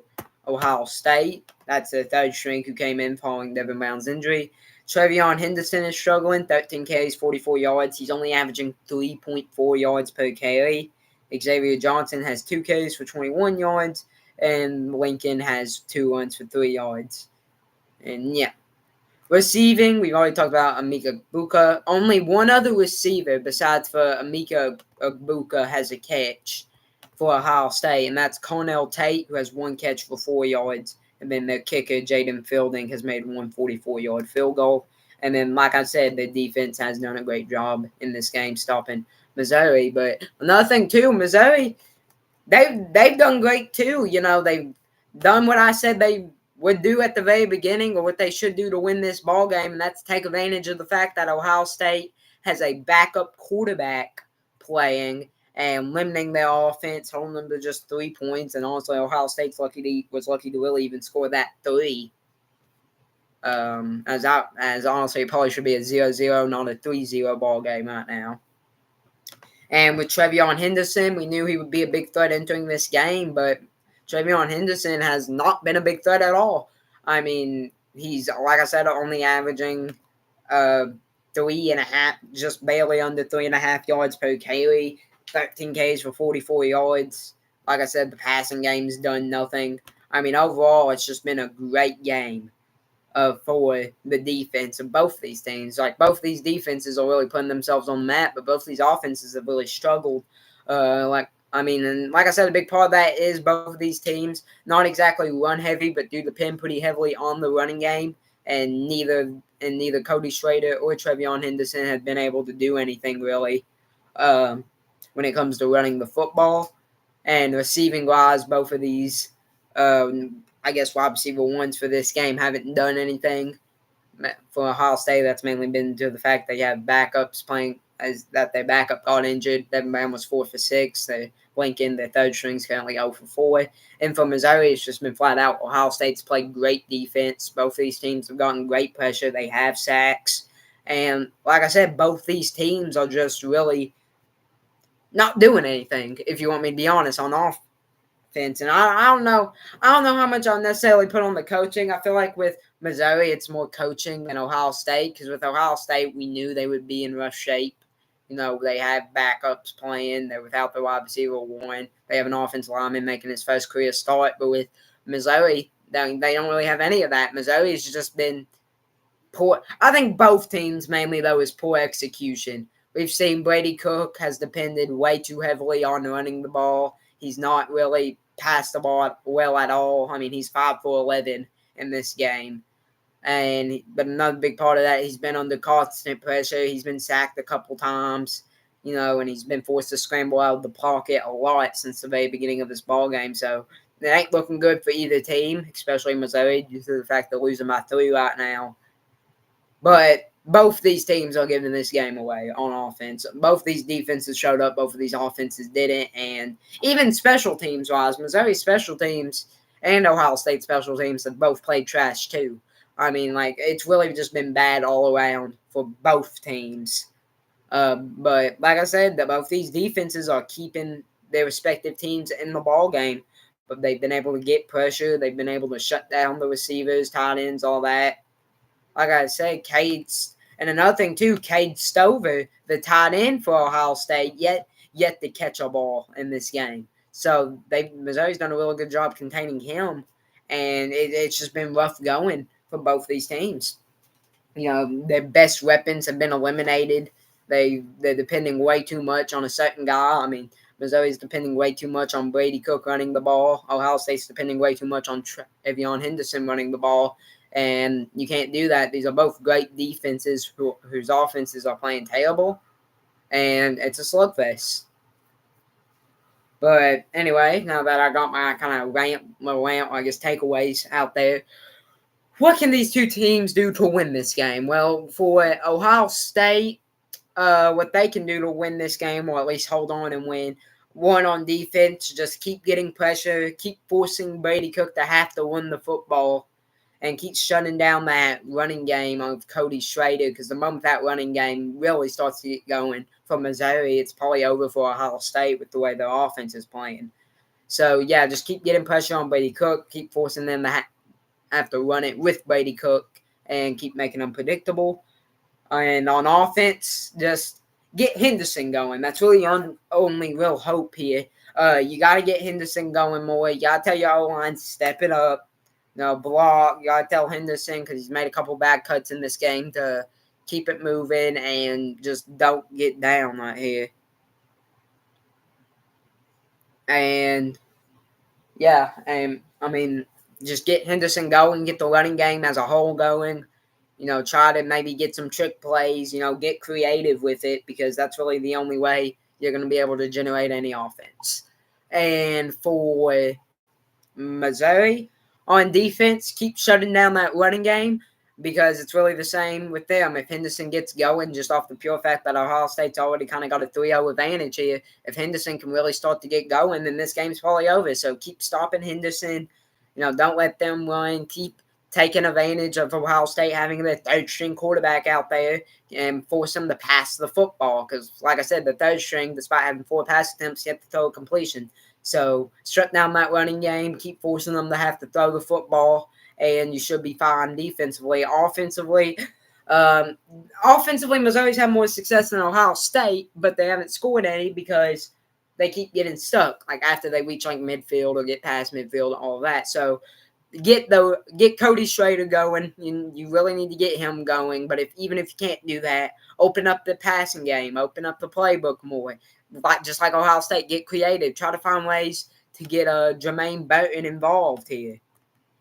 Ohio State. That's a third string who came in following Devin Brown's injury. Trevion Henderson is struggling, 13 carries, 44 yards. He's only averaging 3.4 yards per carry. Xavier Johnson has 2 carries for 21 yards, and Lincoln has 2 runs for 3 yards. And yeah. Receiving, we've already talked about Emeka Egbuka. Only one other receiver besides for Emeka Egbuka has a catch for Ohio State, and that's Cornell Tate, who has 1 catch for 4 yards. And then their kicker, Jaden Fielding, has made 1 44-yard field goal. And then, like I said, the defense has done a great job in this game stopping Missouri. But another thing, too, Missouri, they've done great, too. You know, they've done what I said they would do at the very beginning, or what they should do to win this ball game, and that's take advantage of the fact that Ohio State has a backup quarterback playing and limiting their offense, holding them to just 3 points. And also, Ohio State's was lucky to really even score that 3. As honestly, it probably should be a 0-0, not a 3-0 ball game right now. And with Trevion Henderson, we knew he would be a big threat entering this game, but Trevion Henderson has not been a big threat at all. I mean, he's, like I said, only averaging 3.5, just barely under 3.5 yards per carry, 13 Ks for 44 yards. Like I said, the passing game's done nothing. I mean, overall, it's just been a great game for the defense of both these teams. Like, both these defenses are really putting themselves on the map, but both these offenses have really struggled. And like I said, a big part of that is both of these teams not exactly run heavy, but do depend pretty heavily on the running game. And neither Cody Schrader or Trevion Henderson have been able to do anything really when it comes to running the football. And receiving wise, both of these, I guess, wide receiver ones for this game haven't done anything. For Ohio State, that's mainly been to the fact they have backups playing, as that their backup got injured. Devin Brown was 4 for 6. Lincoln, their third string's currently 0 for 4. And for Missouri, it's just been flat out. Ohio State's played great defense. Both these teams have gotten great pressure. They have sacks. And like I said, both these teams are just really not doing anything, if you want me to be honest, on offense. And I don't know how much I'll necessarily put on the coaching. I feel like with Missouri, it's more coaching than Ohio State, because with Ohio State, we knew they would be in rough shape. You know, they have backups playing. They're without the wide receiver one. They have an offensive lineman making his first career start. But with Missouri, they don't really have any of that. Missouri's just been poor. I think both teams, mainly, though, is poor execution. We've seen Brady Cook has depended way too heavily on running the ball. He's not really passed the ball well at all. I mean, he's 5 for 11 in this game. But another big part of that, he's been under constant pressure. He's been sacked a couple times, you know, and he's been forced to scramble out of the pocket a lot since the very beginning of this ball game. So it ain't looking good for either team, especially Missouri, due to the fact they're losing by 3 right now. But both these teams are giving this game away on offense. Both these defenses showed up. Both of these offenses didn't. And even special teams-wise, Missouri's special teams and Ohio State special teams have both played trash too. I mean, like, it's really just been bad all around for both teams. But like I said, both these defenses are keeping their respective teams in the ball game. But they've been able to get pressure. They've been able to shut down the receivers, tight ends, all that. Like I said, and another thing too, Cade Stover, the tight end for Ohio State, yet to catch a ball in this game. So Missouri's done a really good job containing him, and it's just been rough going for both these teams. You know, their best weapons have been eliminated. They're depending way too much on a certain guy. I mean, Missouri's depending way too much on Brady Cook running the ball. Ohio State's depending way too much on Trevion Henderson running the ball. And you can't do that. These are both great defenses whose offenses are playing terrible. And it's a slugfest. But anyway, now that I got my kind of takeaways out there, what can these two teams do to win this game? Well, for Ohio State, what they can do to win this game, or at least hold on and win, one, on defense, just keep getting pressure, keep forcing Brady Cook to have to win the football. and keep shutting down that running game of Cody Schrader, because the moment that running game really starts to get going for Missouri, it's probably over for Ohio State with the way their offense is playing. So, yeah, just keep getting pressure on Brady Cook, keep forcing them to have to run it with Brady Cook, and keep making them predictable. And on offense, just get Henderson going. That's really only real hope here. You got to get Henderson going more. You got to tell your O-line to step it up. Block. You got to tell Henderson, because he's made a couple bad cuts in this game, to keep it moving and just don't get down right here. And, yeah, just get Henderson going, get the running game as a whole going. Try to maybe get some trick plays, get creative with it, because that's really the only way you're going to be able to generate any offense. And for Missouri, on defense, keep shutting down that running game, because it's really the same with them. If Henderson gets going, just off the pure fact that Ohio State's already kind of got a 3-0 advantage here, if Henderson can really start to get going, then this game's probably over. So keep stopping Henderson. Don't let them run. Keep taking advantage of Ohio State having their third-string quarterback out there and force them to pass the football. Because, like I said, the third string, despite having 4 pass attempts, yet to throw a completion. So shut down that running game, keep forcing them to have to throw the football, and you should be fine defensively. Offensively, Missouri's had more success than Ohio State, but they haven't scored any because they keep getting stuck, like after they reach like midfield or get past midfield and all of that. So get Cody Schrader going. You really need to get him going. But even if you can't do that, open up the passing game, open up the playbook more. Just like Ohio State, get creative. Try to find ways to get Jermaine Burton involved here,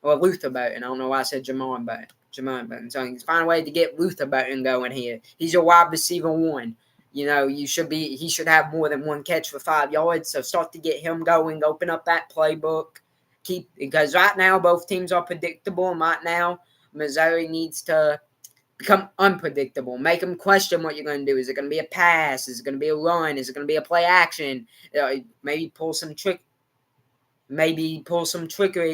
or Luther Burton. I don't know why I said Jermaine Burton. So you find a way to get Luther Burton going here. He's your wide receiver 1. He should have more than 1 catch for 5 yards. So start to get him going. Open up that playbook. Because right now both teams are predictable, and right now Missouri needs to become unpredictable. Make them question what you're going to do. Is it going to be a pass? Is it going to be a run? Is it going to be a play action? Maybe pull some trickery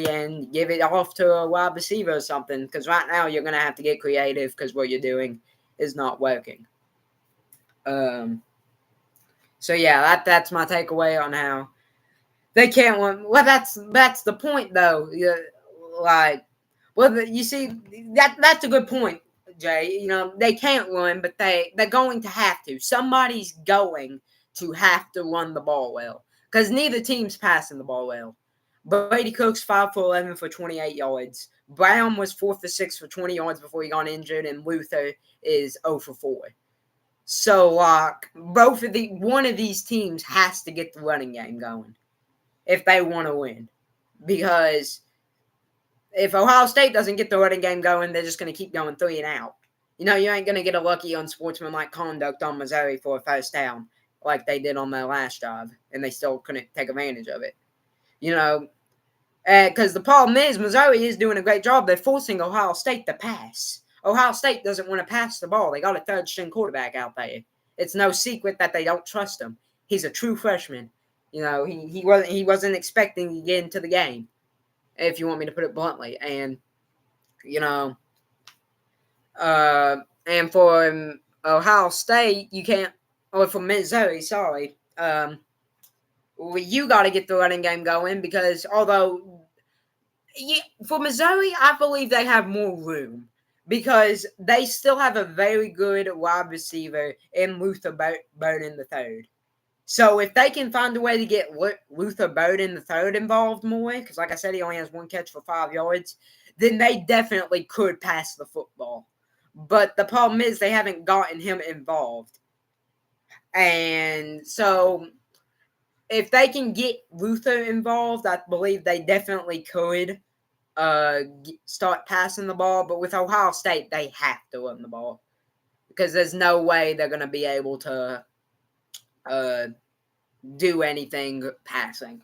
and give it off to a wide receiver or something. Because right now you're going to have to get creative, because what you're doing is not working. So yeah, that's my takeaway on how they can't win. Well, that's the point, though. You see, that's a good point, Jay. They can't run, but they're going to have to. Somebody's going to have to run the ball well, because neither team's passing the ball well. Brady Cook's 5 for 11 for 28 yards. Brown was 4 for 6 for 20 yards before he got injured, and Luther is 0 for 4. So, one of these teams has to get the running game going if they want to win. Because if Ohio State doesn't get the running game going, they're just going to keep going 3 and out. You ain't going to get a lucky unsportsmanlike conduct on Missouri for a first down like they did on their last drive, and they still couldn't take advantage of it. Because the problem is Missouri is doing a great job. They're forcing Ohio State to pass. Ohio State doesn't want to pass the ball. They got a third-string quarterback out there. It's no secret that they don't trust him. He's a true freshman. He wasn't expecting to get into the game, if you want me to put it bluntly. And, and for Ohio State, you can't, or for Missouri, sorry, you got to get the running game going, because for Missouri, I believe they have more room, because they still have a very good wide receiver in Luther Burden III. So if they can find a way to get Luther Burden III involved more, because like I said, he only has 1 catch for 5 yards, then they definitely could pass the football. But the problem is they haven't gotten him involved. And so if they can get Luther involved, I believe they definitely could start passing the ball. But with Ohio State, they have to run the ball, because there's no way they're going to be able to do anything passing.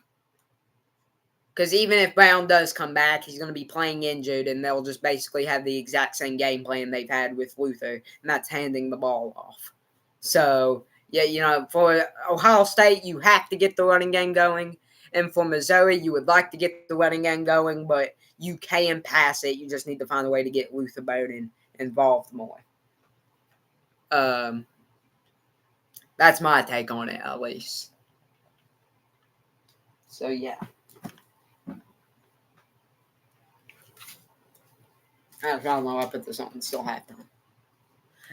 Because even if Brown does come back, he's going to be playing injured, and they'll just basically have the exact same game plan they've had with Luther, and that's handing the ball off. So, yeah, for Ohio State, you have to get the running game going. And for Missouri, you would like to get the running game going, but you can pass it. You just need to find a way to get Luther Burden involved more. That's my take on it, at least. So, yeah. I don't know. I put this on. Still halftime.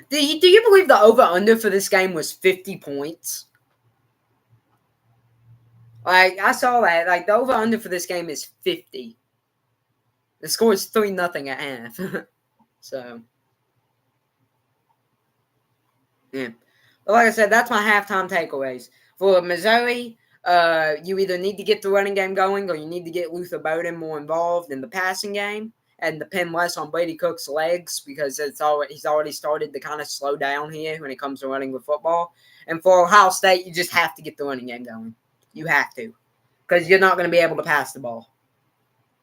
Do you believe the over-under for this game was 50 points? Like, I saw that. Like, the over-under for this game is 50. The score is 3-0 at half. So, yeah. But like I said, that's my halftime takeaways. For Missouri, you either need to get the running game going or you need to get Luther Burden more involved in the passing game and depend less on Brady Cook's legs because he's already started to kind of slow down here when it comes to running the football. And for Ohio State, you just have to get the running game going. You have to. Because you're not going to be able to pass the ball.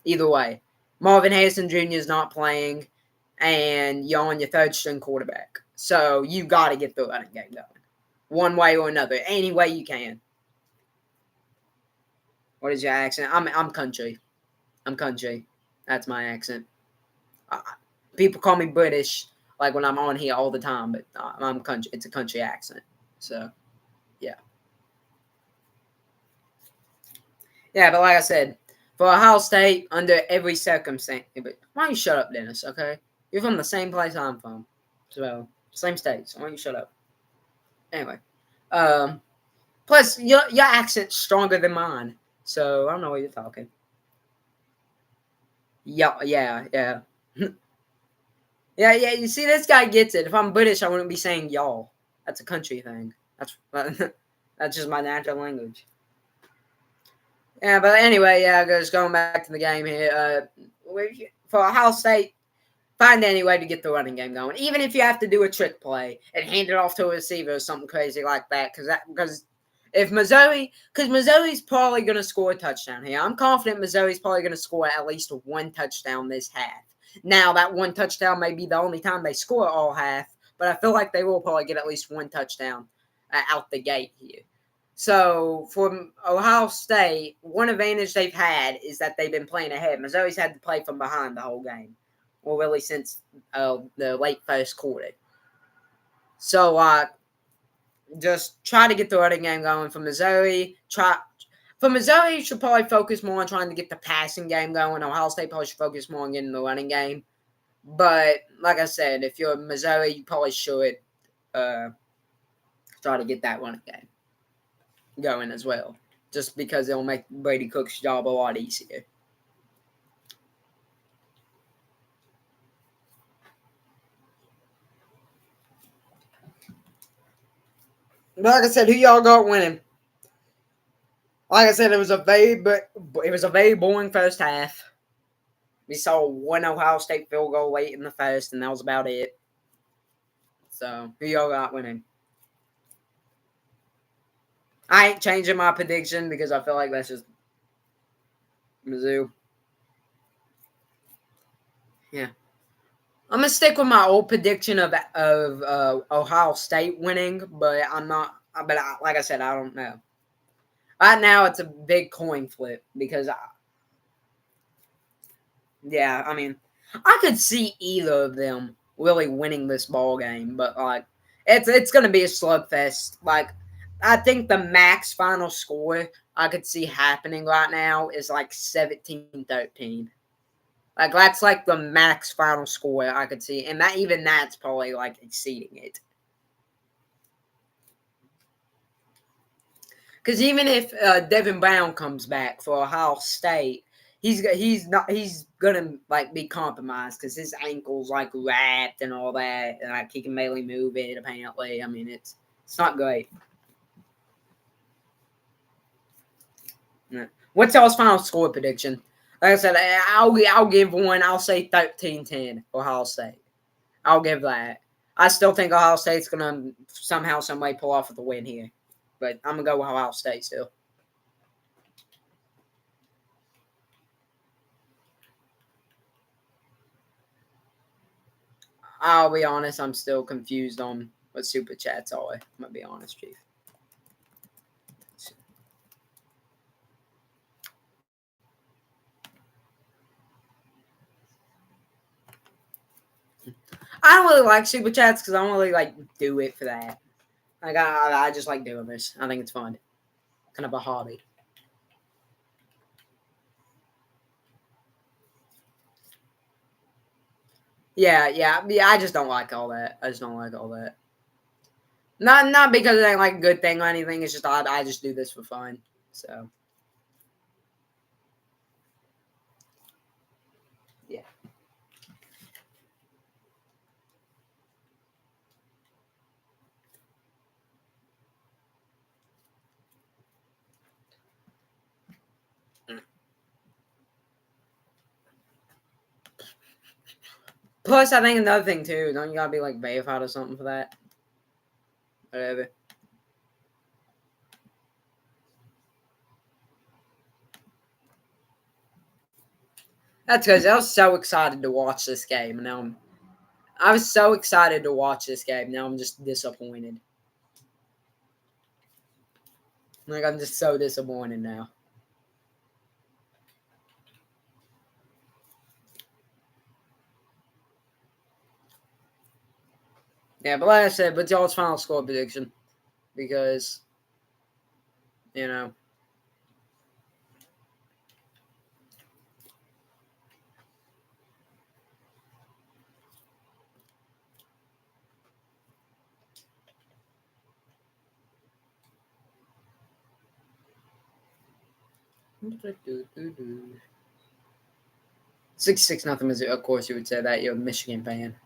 Either way. Marvin Harrison Jr. is not playing, and you're on your third-string quarterback. So you got to get the running game going. One way or another. Any way you can. What is your accent? I'm country. I'm country. That's my accent. People call me British, like when I'm on here all the time, but I'm country. It's a country accent. So, yeah. Yeah, but like I said, for Ohio State, under every circumstance. But why don't you shut up, Dennis, okay? You're from the same place I'm from. So, same state. So why don't you shut up? Anyway. Plus, your accent's stronger than mine. So, I don't know what you're talking. Yeah. Yeah, you see, this guy gets it. If I'm British, I wouldn't be saying y'all. That's a country thing. That's just my natural language. Yeah, but anyway, just going back to the game here. For Ohio State, find any way to get the running game going. Even if you have to do a trick play and hand it off to a receiver or something crazy like that. Because if Missouri's probably going to score a touchdown here. I'm confident Missouri's probably going to score at least one touchdown this half. Now, that one touchdown may be the only time they score all half, but I feel like they will probably get at least one touchdown out the gate here. So, for Ohio State, one advantage they've had is that they've been playing ahead. Missouri's had to play from behind the whole game. Well, really since the late first quarter. So, just try to get the running game going for Missouri. Missouri, you should probably focus more on trying to get the passing game going. Ohio State probably should focus more on getting the running game. But, like I said, if you're Missouri, you probably should try to get that running game going as well. Just because it'll make Brady Cook's job a lot easier. But like I said, who y'all got winning? Like I said, it was a very boring first half. We saw one Ohio State field goal late in the first, and that was about it. So, who y'all got winning? I ain't changing my prediction because I feel like that's just Mizzou. Yeah. I'm going to stick with my old prediction of Ohio State winning, but I'm not. But like I said, I don't know. Right now, it's a big coin flip because, I could see either of them really winning this ball game, but like it's going to be a slugfest. Like, I think the max final score I could see happening right now is like 17-13. Like, that's like the max final score I could see. And that's probably like exceeding it. Because even if Devin Brown comes back for Ohio State, he's gonna like be compromised because his ankle's like wrapped and all that, and like he can barely move it. Apparently, I mean it's not great. Yeah. What's y'all's final score prediction? Like I said, I'll give one. I'll say 13-10 Ohio State. I'll give that. I still think Ohio State's gonna somehow, some way pull off with a win here. But I'm going to go with Ohio State still. I'll be honest, I'm still confused on what Super Chats are. I'm going to be honest, Chief. I don't really like super chats because I don't really like do it for that. Like I just like doing this. I think it's fun, kind of a hobby. Yeah. I just don't like all that. I just don't like all that. Not because it ain't like a good thing or anything. It's just I just do this for fun. So yeah. Plus, I think another thing too. Don't you gotta be like verified or something for that? Whatever. That's because I was so excited to watch this game, and now I was so excited to watch this game. Now I'm just disappointed. Like I'm just so disappointed now. Yeah, but like I said, but y'all's final score prediction because you know. Do. 6-6 nothing. Of course, you would say that you're a Michigan fan.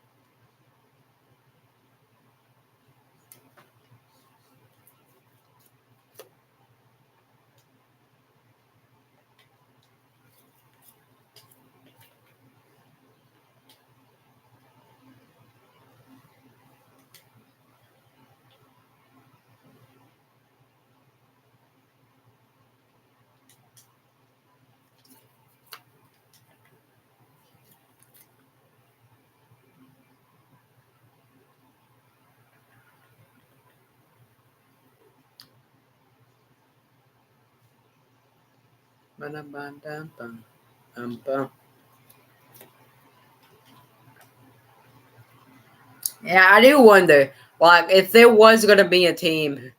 Yeah, I do wonder, like, if there was going to be a team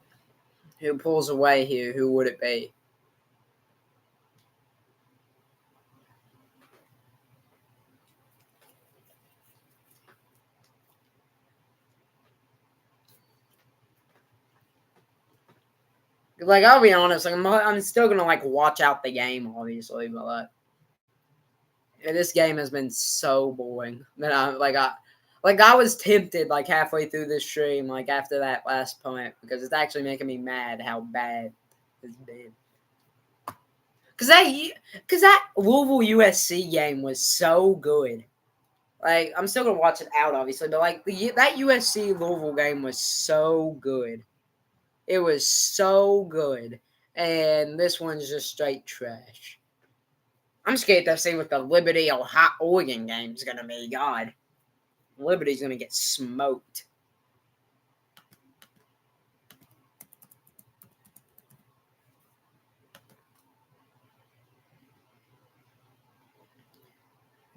who pulls away here, who would it be? Like, I'll be honest, like, I'm still going to, like, watch out the game, obviously, but, this game has been so boring that I was tempted, like, halfway through this stream, like, after that last point, because it's actually making me mad how bad it's been. Because that Louisville USC game was so good. Like, I'm still gonna watch it out, obviously, but like that USC Louisville game was so good. It was so good, and this one's just straight trash. I'm scared to see what the Liberty Ohio Oregon game's gonna be. God, Liberty's gonna get smoked.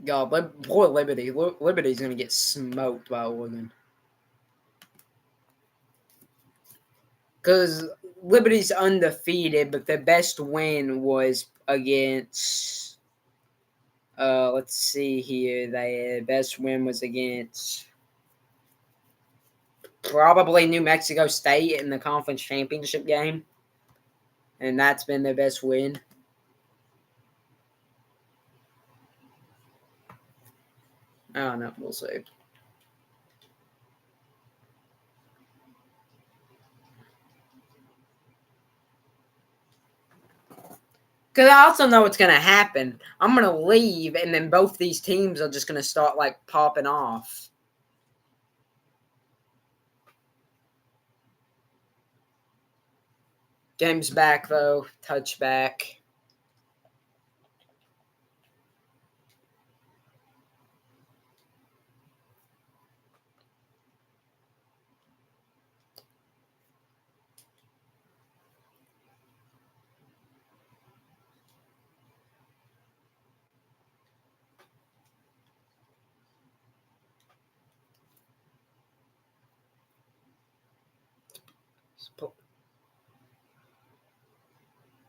God, but poor Liberty. Liberty's gonna get smoked by Oregon. Because Liberty's undefeated, but their best win was against. Let's see here. Their best win was against probably New Mexico State in the conference championship game, and that's been their best win. I don't know. We'll see. Because I also know what's going to happen. I'm going to leave, and then both these teams are just going to start, like, popping off. Game's back, though. Touchback.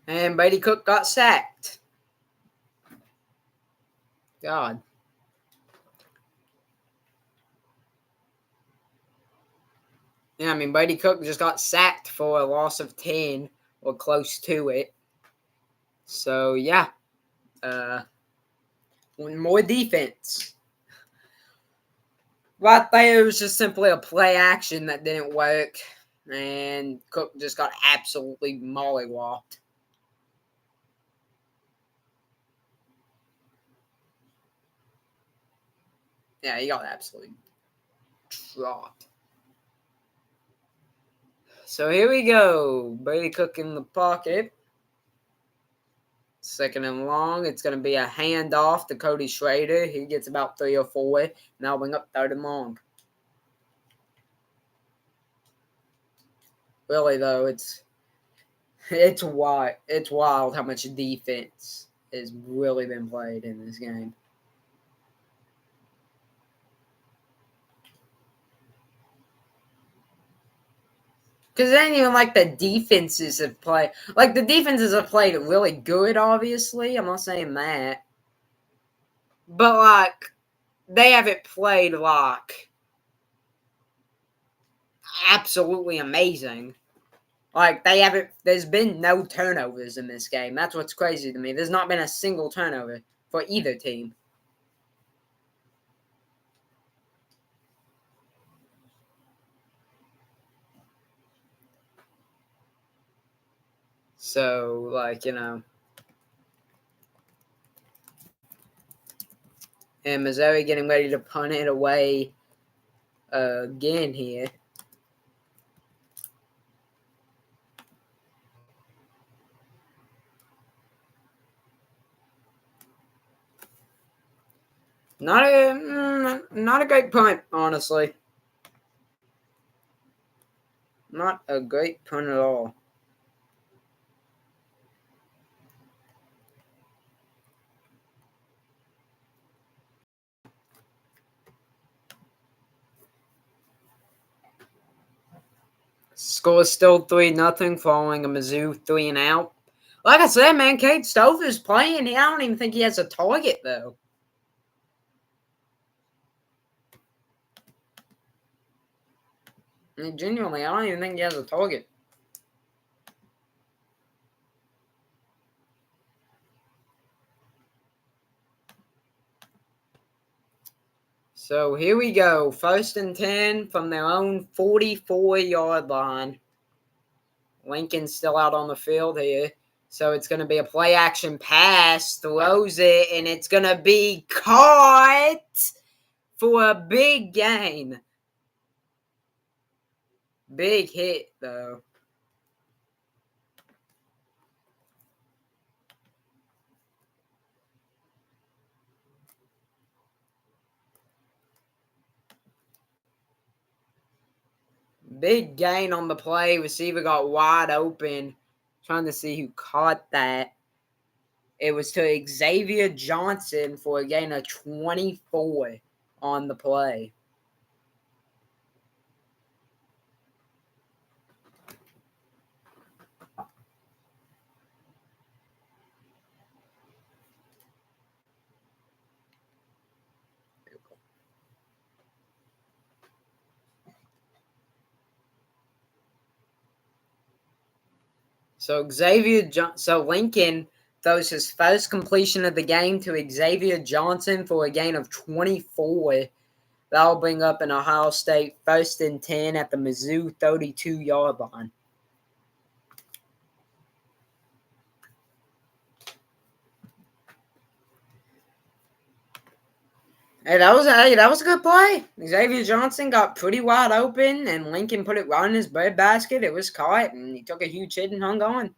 And Brady Cook got sacked. God. Yeah, I mean, Brady Cook just got sacked for a loss of 10 or close to it. So, yeah. More defense. Right there, it was just simply a play action that didn't work. And Cook just got absolutely mollywopped. Yeah, he got absolutely dropped. So here we go. Brady Cook in the pocket. 2nd and long. It's going to be a handoff to Cody Schrader. He gets about 3 or 4. Now bring up 3rd and long. Really, though, it's wild. It's wild how much defense has really been played in this game. Because it ain't even like the defenses have played. Like, the defenses have played really good, obviously. I'm not saying that. But, like, they haven't played, like, absolutely amazing. Like, they haven't. There's been no turnovers in this game. That's what's crazy to me. There's not been a single turnover for either team. So, like, and Missouri getting ready to punt it away again here. Not a great punt, honestly. Not a great punt at all. Score is still 3-0 following a Mizzou 3 and out. Like I said, man, Cade Stover's playing. I don't even think he has a target, though. I mean, genuinely, I don't even think he has a target. So here we go. 1st and 10 from their own 44-yard line. Lincoln's still out on the field here. So it's going to be a play action pass. Throws it, and it's going to be caught for a big gain. Big hit, though. Big gain on the play. Receiver got wide open. Trying to see who caught that. It was to Xavier Johnson for a gain of 24 on the play. So Lincoln throws his first completion of the game to Xavier Johnson for a gain of 24. That'll bring up an Ohio State 1st and 10 at the Mizzou 32-yard line. Hey, that was a good play. Xavier Johnson got pretty wide open, and Lincoln put it right in his breadbasket. It was caught, and he took a huge hit and hung on.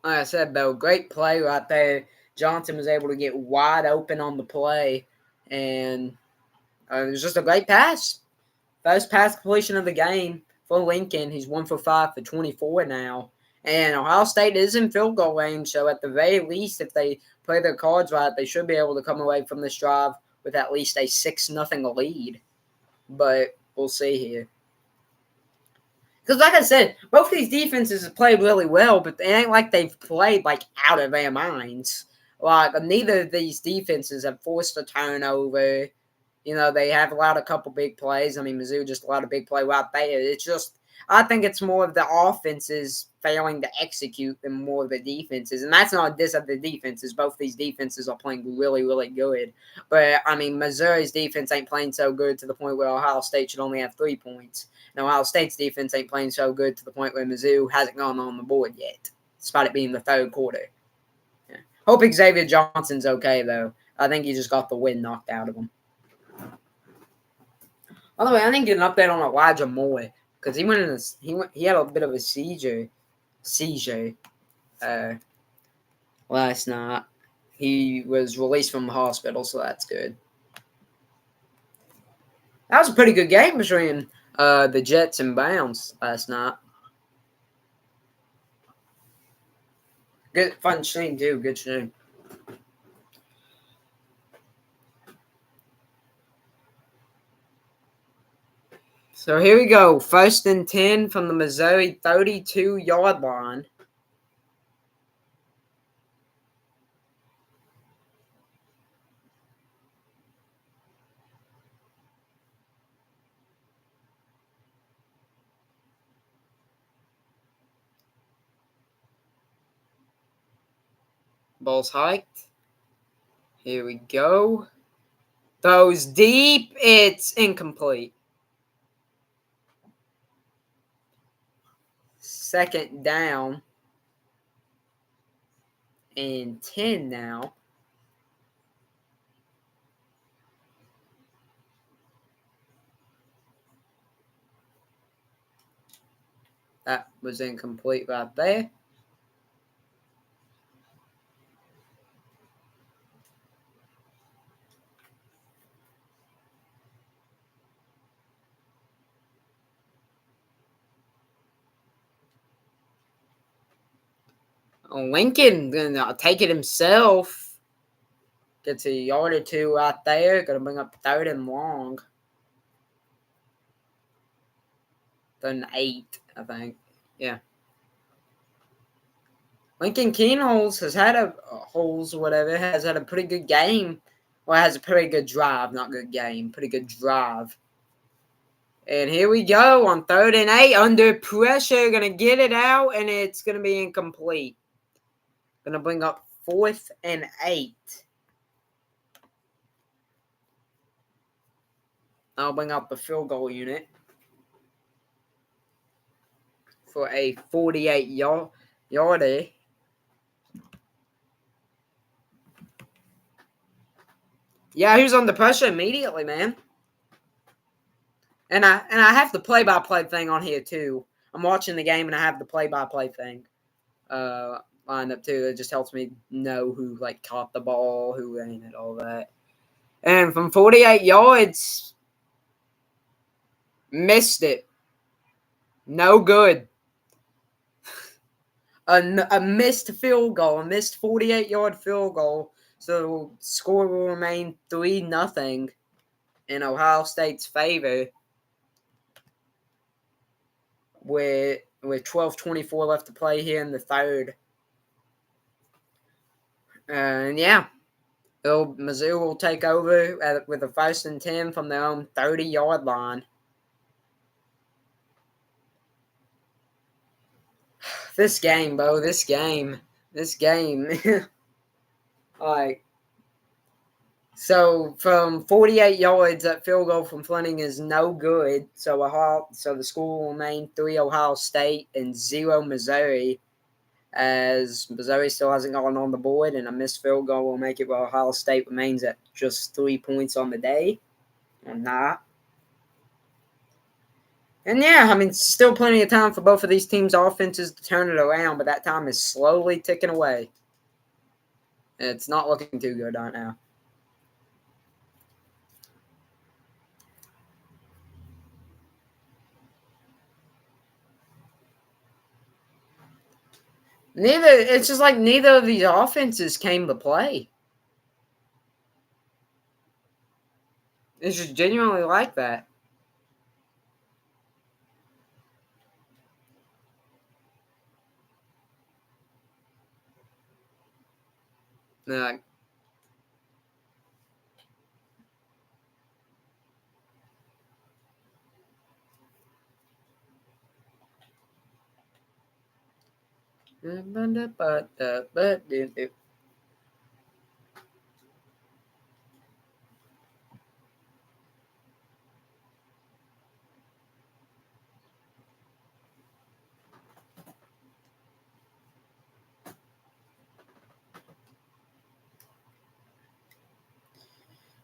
Like I said, though, great play right there. Johnson was able to get wide open on the play, and it was just a great pass. First pass completion of the game for Lincoln. He's 1 for 5 for 24 now. And Ohio State is in field goal range, so at the very least, if they play their cards right, they should be able to come away from this drive with at least a 6-0 lead. But we'll see here. Because like I said, both these defenses have played really well, but it ain't like they've played like out of their minds. Like neither of these defenses have forced a turnover. You know, they have allowed a couple big plays. I mean, Mizzou just allowed a big play right there. It's just, I think it's more of the offenses failing to execute than more of the defenses. And that's not this of the defenses. Both these defenses are playing really, really good. But, I mean, Missouri's defense ain't playing so good to the point where Ohio State should only have 3 points. And Ohio State's defense ain't playing so good to the point where Mizzou hasn't gone on the board yet, despite it being the third quarter. Yeah. Hope Xavier Johnson's okay, though. I think he just got the wind knocked out of him. By the way, I didn't get an update on Elijah Moore because he had a bit of a seizure last night. He was released from the hospital, so that's good. That was a pretty good game between the Jets and Browns last night. Good fun stream too. Good stream. So here we go. 1st and 10 from the Missouri 32-yard line. Ball's hiked. Here we go. Throws deep. It's incomplete. 2nd down and 10 now. That was incomplete right there. Lincoln gonna take it himself. Gets a yard or two right there. Gonna bring up 3rd and long. 3rd and 8, I think. Yeah. Lincoln Keenholz has had has had a pretty good game. Well, has a pretty good drive, not good game. Pretty good drive. And here we go on 3rd and 8. Under pressure. Gonna get it out, and it's gonna be incomplete. Gonna bring up 4th and 8. I'll bring up the field goal unit for a 48-yarder. Yeah, he was under pressure immediately, man. And I have the play-by-play thing on here too. I'm watching the game and I have the play-by-play thing lined up too. It just helps me know who caught the ball, who ran it, all that. And from 48 yards, missed it. No good. A missed field goal, a missed 48-yard field goal. So score will remain 3-0 in Ohio State's favor with 12:24 left to play here in the third. And yeah, Mizzou will take over with a 1st and 10 from their own 30-yard line. This game, bro. This game. So from 48 yards, that field goal from Fleming is no good. So the score will remain 3 Ohio State and 0 Missouri, as Missouri still hasn't gone on the board, and a missed field goal will make it where Ohio State remains at just 3 points on the day, or not. And yeah, I mean, still plenty of time for both of these teams' offenses to turn it around, but that time is slowly ticking away. It's not looking too good right now. It's just like neither of these offenses came to play. It's just genuinely like that. Uh,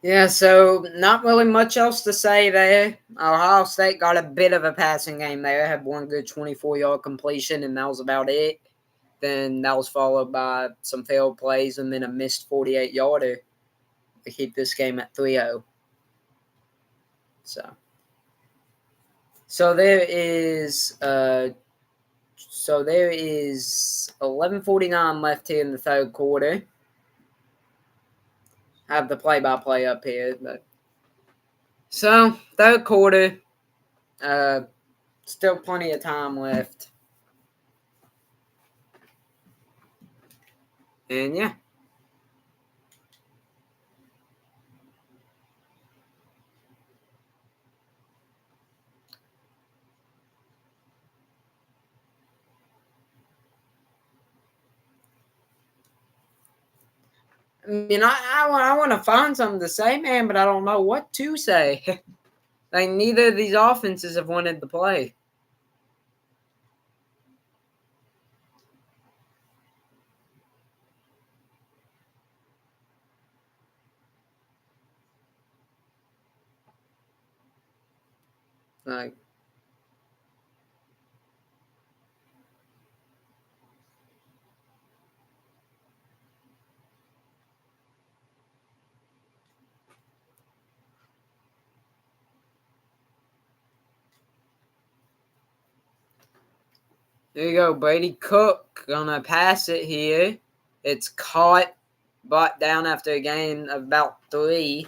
Yeah, so not really much else to say there. Ohio State got a bit of a passing game there, had one good 24-yard completion, and that was about it. Then that was followed by some failed plays and then a missed 48-yarder to keep this game at 3-0. So there is so there is 11:49 left here in the third quarter. I have the play-by-play up here, but so third quarter, uh, still plenty of time left, and yeah. I mean, I want to find something to say, man, but I don't know what to say. Like, neither of these offenses have wanted to play. Like, there you go, Brady Cook gonna pass it here. It's caught, brought down after a gain of about 3.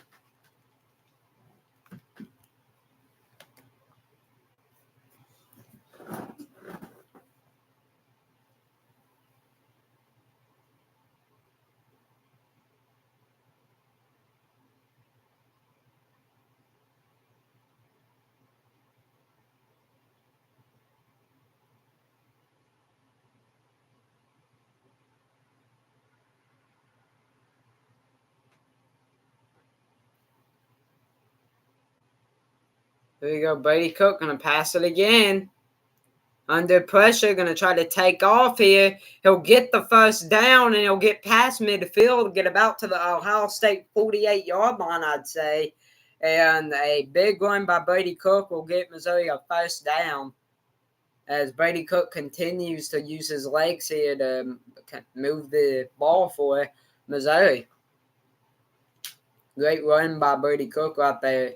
There you go, Brady Cook gonna pass it again. Under pressure, going to try to take off here. He'll get the first down and he'll get past midfield, get about to the Ohio State 48-yard line, I'd say. And a big run by Brady Cook will get Missouri a first down as Brady Cook continues to use his legs here to move the ball for Missouri. Great run by Brady Cook right there.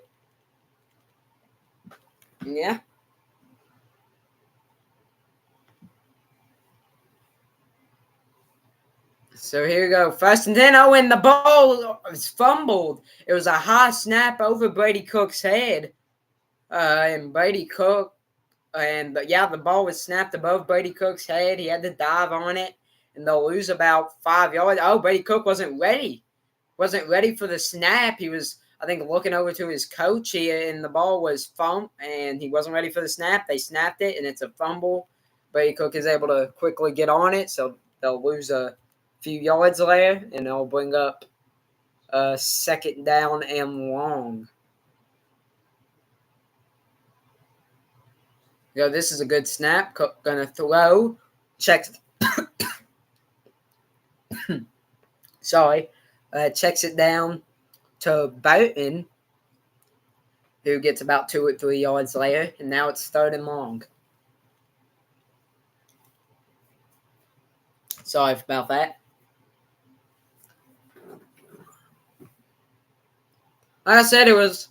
Yeah. So here we go. First and 10. Oh, and the ball was fumbled. It was a high snap over Brady Cook's head. And Brady Cook, the ball was snapped above Brady Cook's head. He had to dive on it, and they'll lose about 5 yards. Oh, Brady Cook wasn't ready. Wasn't ready for the snap. He was, I think, looking over to his coach here, and the ball was fumbled, and he wasn't ready for the snap. They snapped it, and it's a fumble. Brady Cook is able to quickly get on it, so they'll lose a few yards there, and they'll bring up second down and long. This is a good snap. Cook gonna throw. Checks. Sorry. Checks it down to Burton, who gets about 2 or 3 yards later, and now it's third and long. Sorry about that. Like I said, it was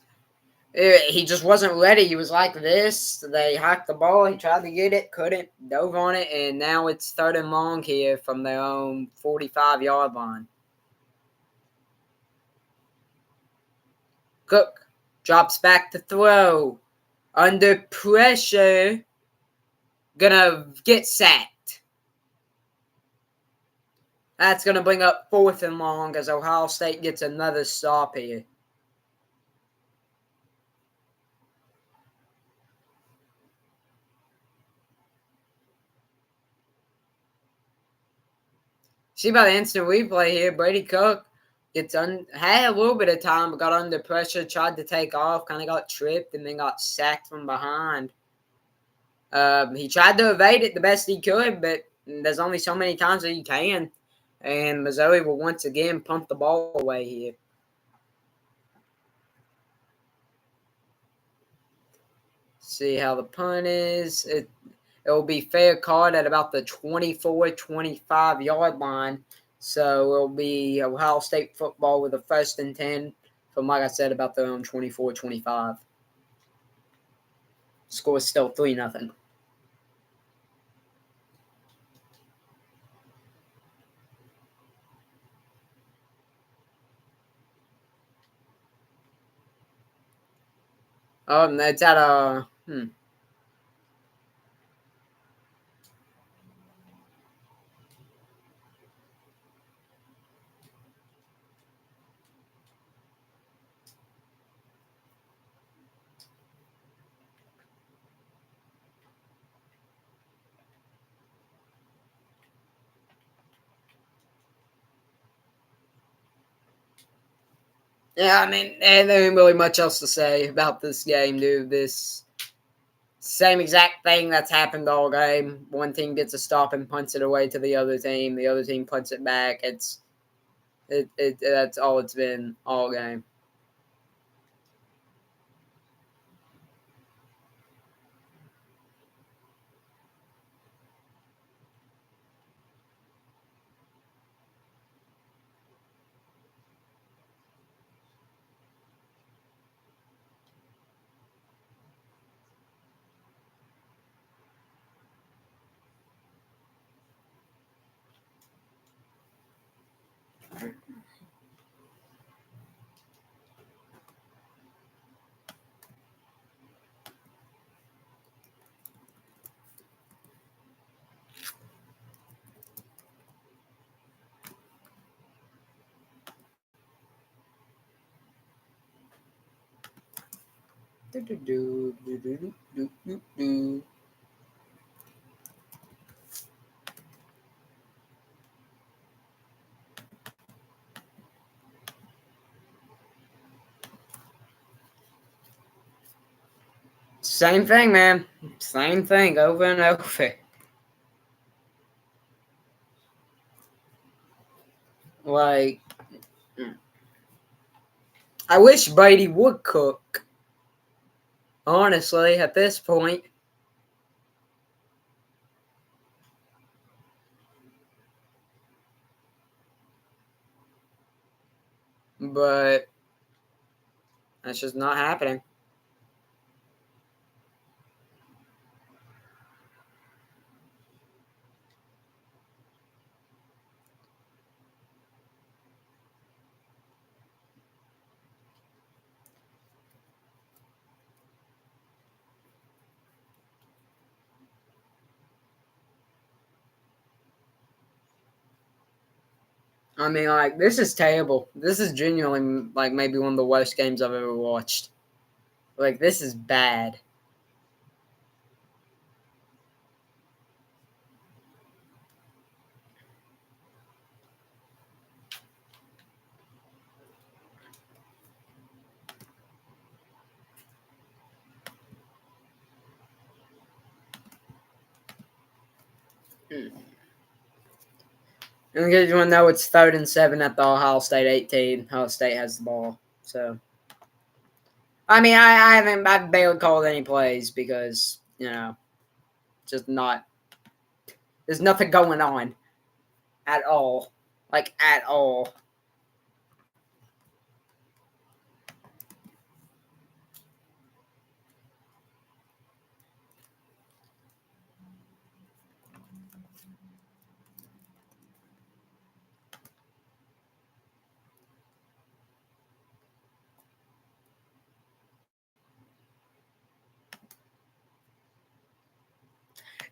He just wasn't ready. He was like this. They hiked the ball. He tried to get it, couldn't, dove on it, and now it's 3rd and long here from their own 45-yard line. Cook drops back to throw. Under pressure. Gonna get sacked. That's gonna bring up 4th and long as Ohio State gets another stop here. See by the instant replay here, Brady Cook had a little bit of time, but got under pressure, tried to take off, kind of got tripped, and then got sacked from behind. He tried to evade it the best he could, but there's only so many times that you can. And Missouri will once again punt the ball away here. See how the punt is. It will be fair caught at about the 24-25 yard line. So it'll be Ohio State football with a 1st and 10 from, like I said, about their own 24-25. Score is still 3-0. Oh, and it's at a Yeah, I mean, there ain't really much else to say about this game, dude. This same exact thing that's happened all game. One team gets a stop and punts it away to the other team. The other team punts it back. That's all it's been all game. Same thing, man. Same thing over and over. Like, I wish Brady would cook. Honestly, at this point. But that's just not happening. I mean, like, this is terrible. This is genuinely, like, maybe one of the worst games I've ever watched. Like, this is bad. And because you want to know, it's 3rd and 7 at the Ohio State 18. Ohio State has the ball. So, I mean, I've barely called any plays because, just not, there's nothing going on at all. Like, at all.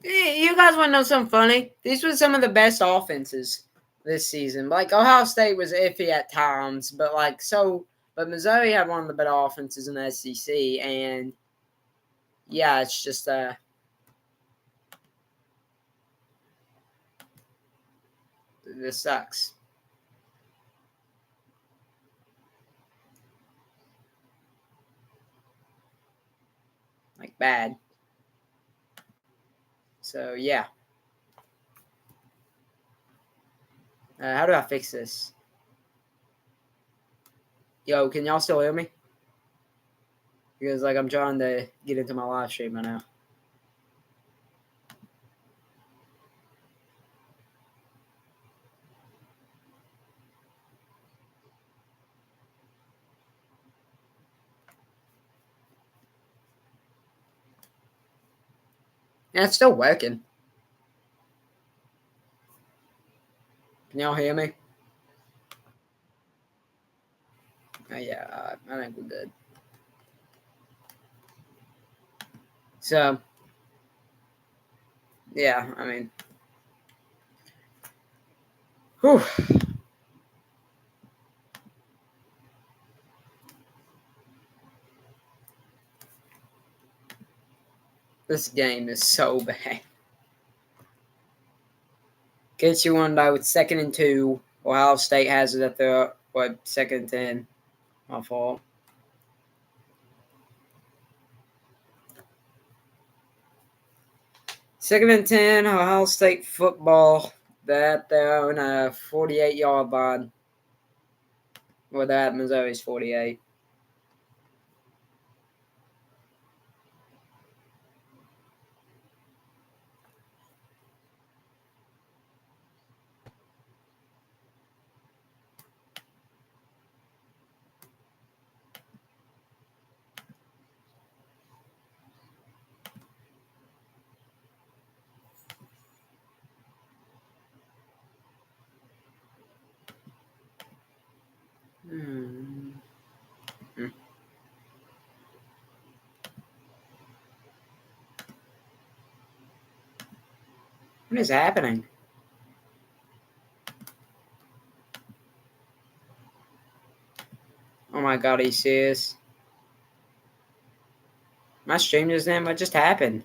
You guys want to know something funny? These were some of the best offenses this season. Like Ohio State was iffy at times, but but Missouri had one of the better offenses in the SEC, and yeah, it's just this sucks. Like bad. So yeah. How do I fix this? Yo, can y'all still hear me? Because I'm trying to get into my live stream right now. And it's still working. Can y'all hear me? Yeah, I think we're good. So, yeah, I mean, whew. This game is so bad. Gets you one though with 2nd and 2. Ohio State has it at the 2nd and 10. My fault. Second and 10, Ohio State football. That they're on a 48-yard line. Well, that Missouri's 48. What is happening? Oh my god, are you serious? My stream just happened.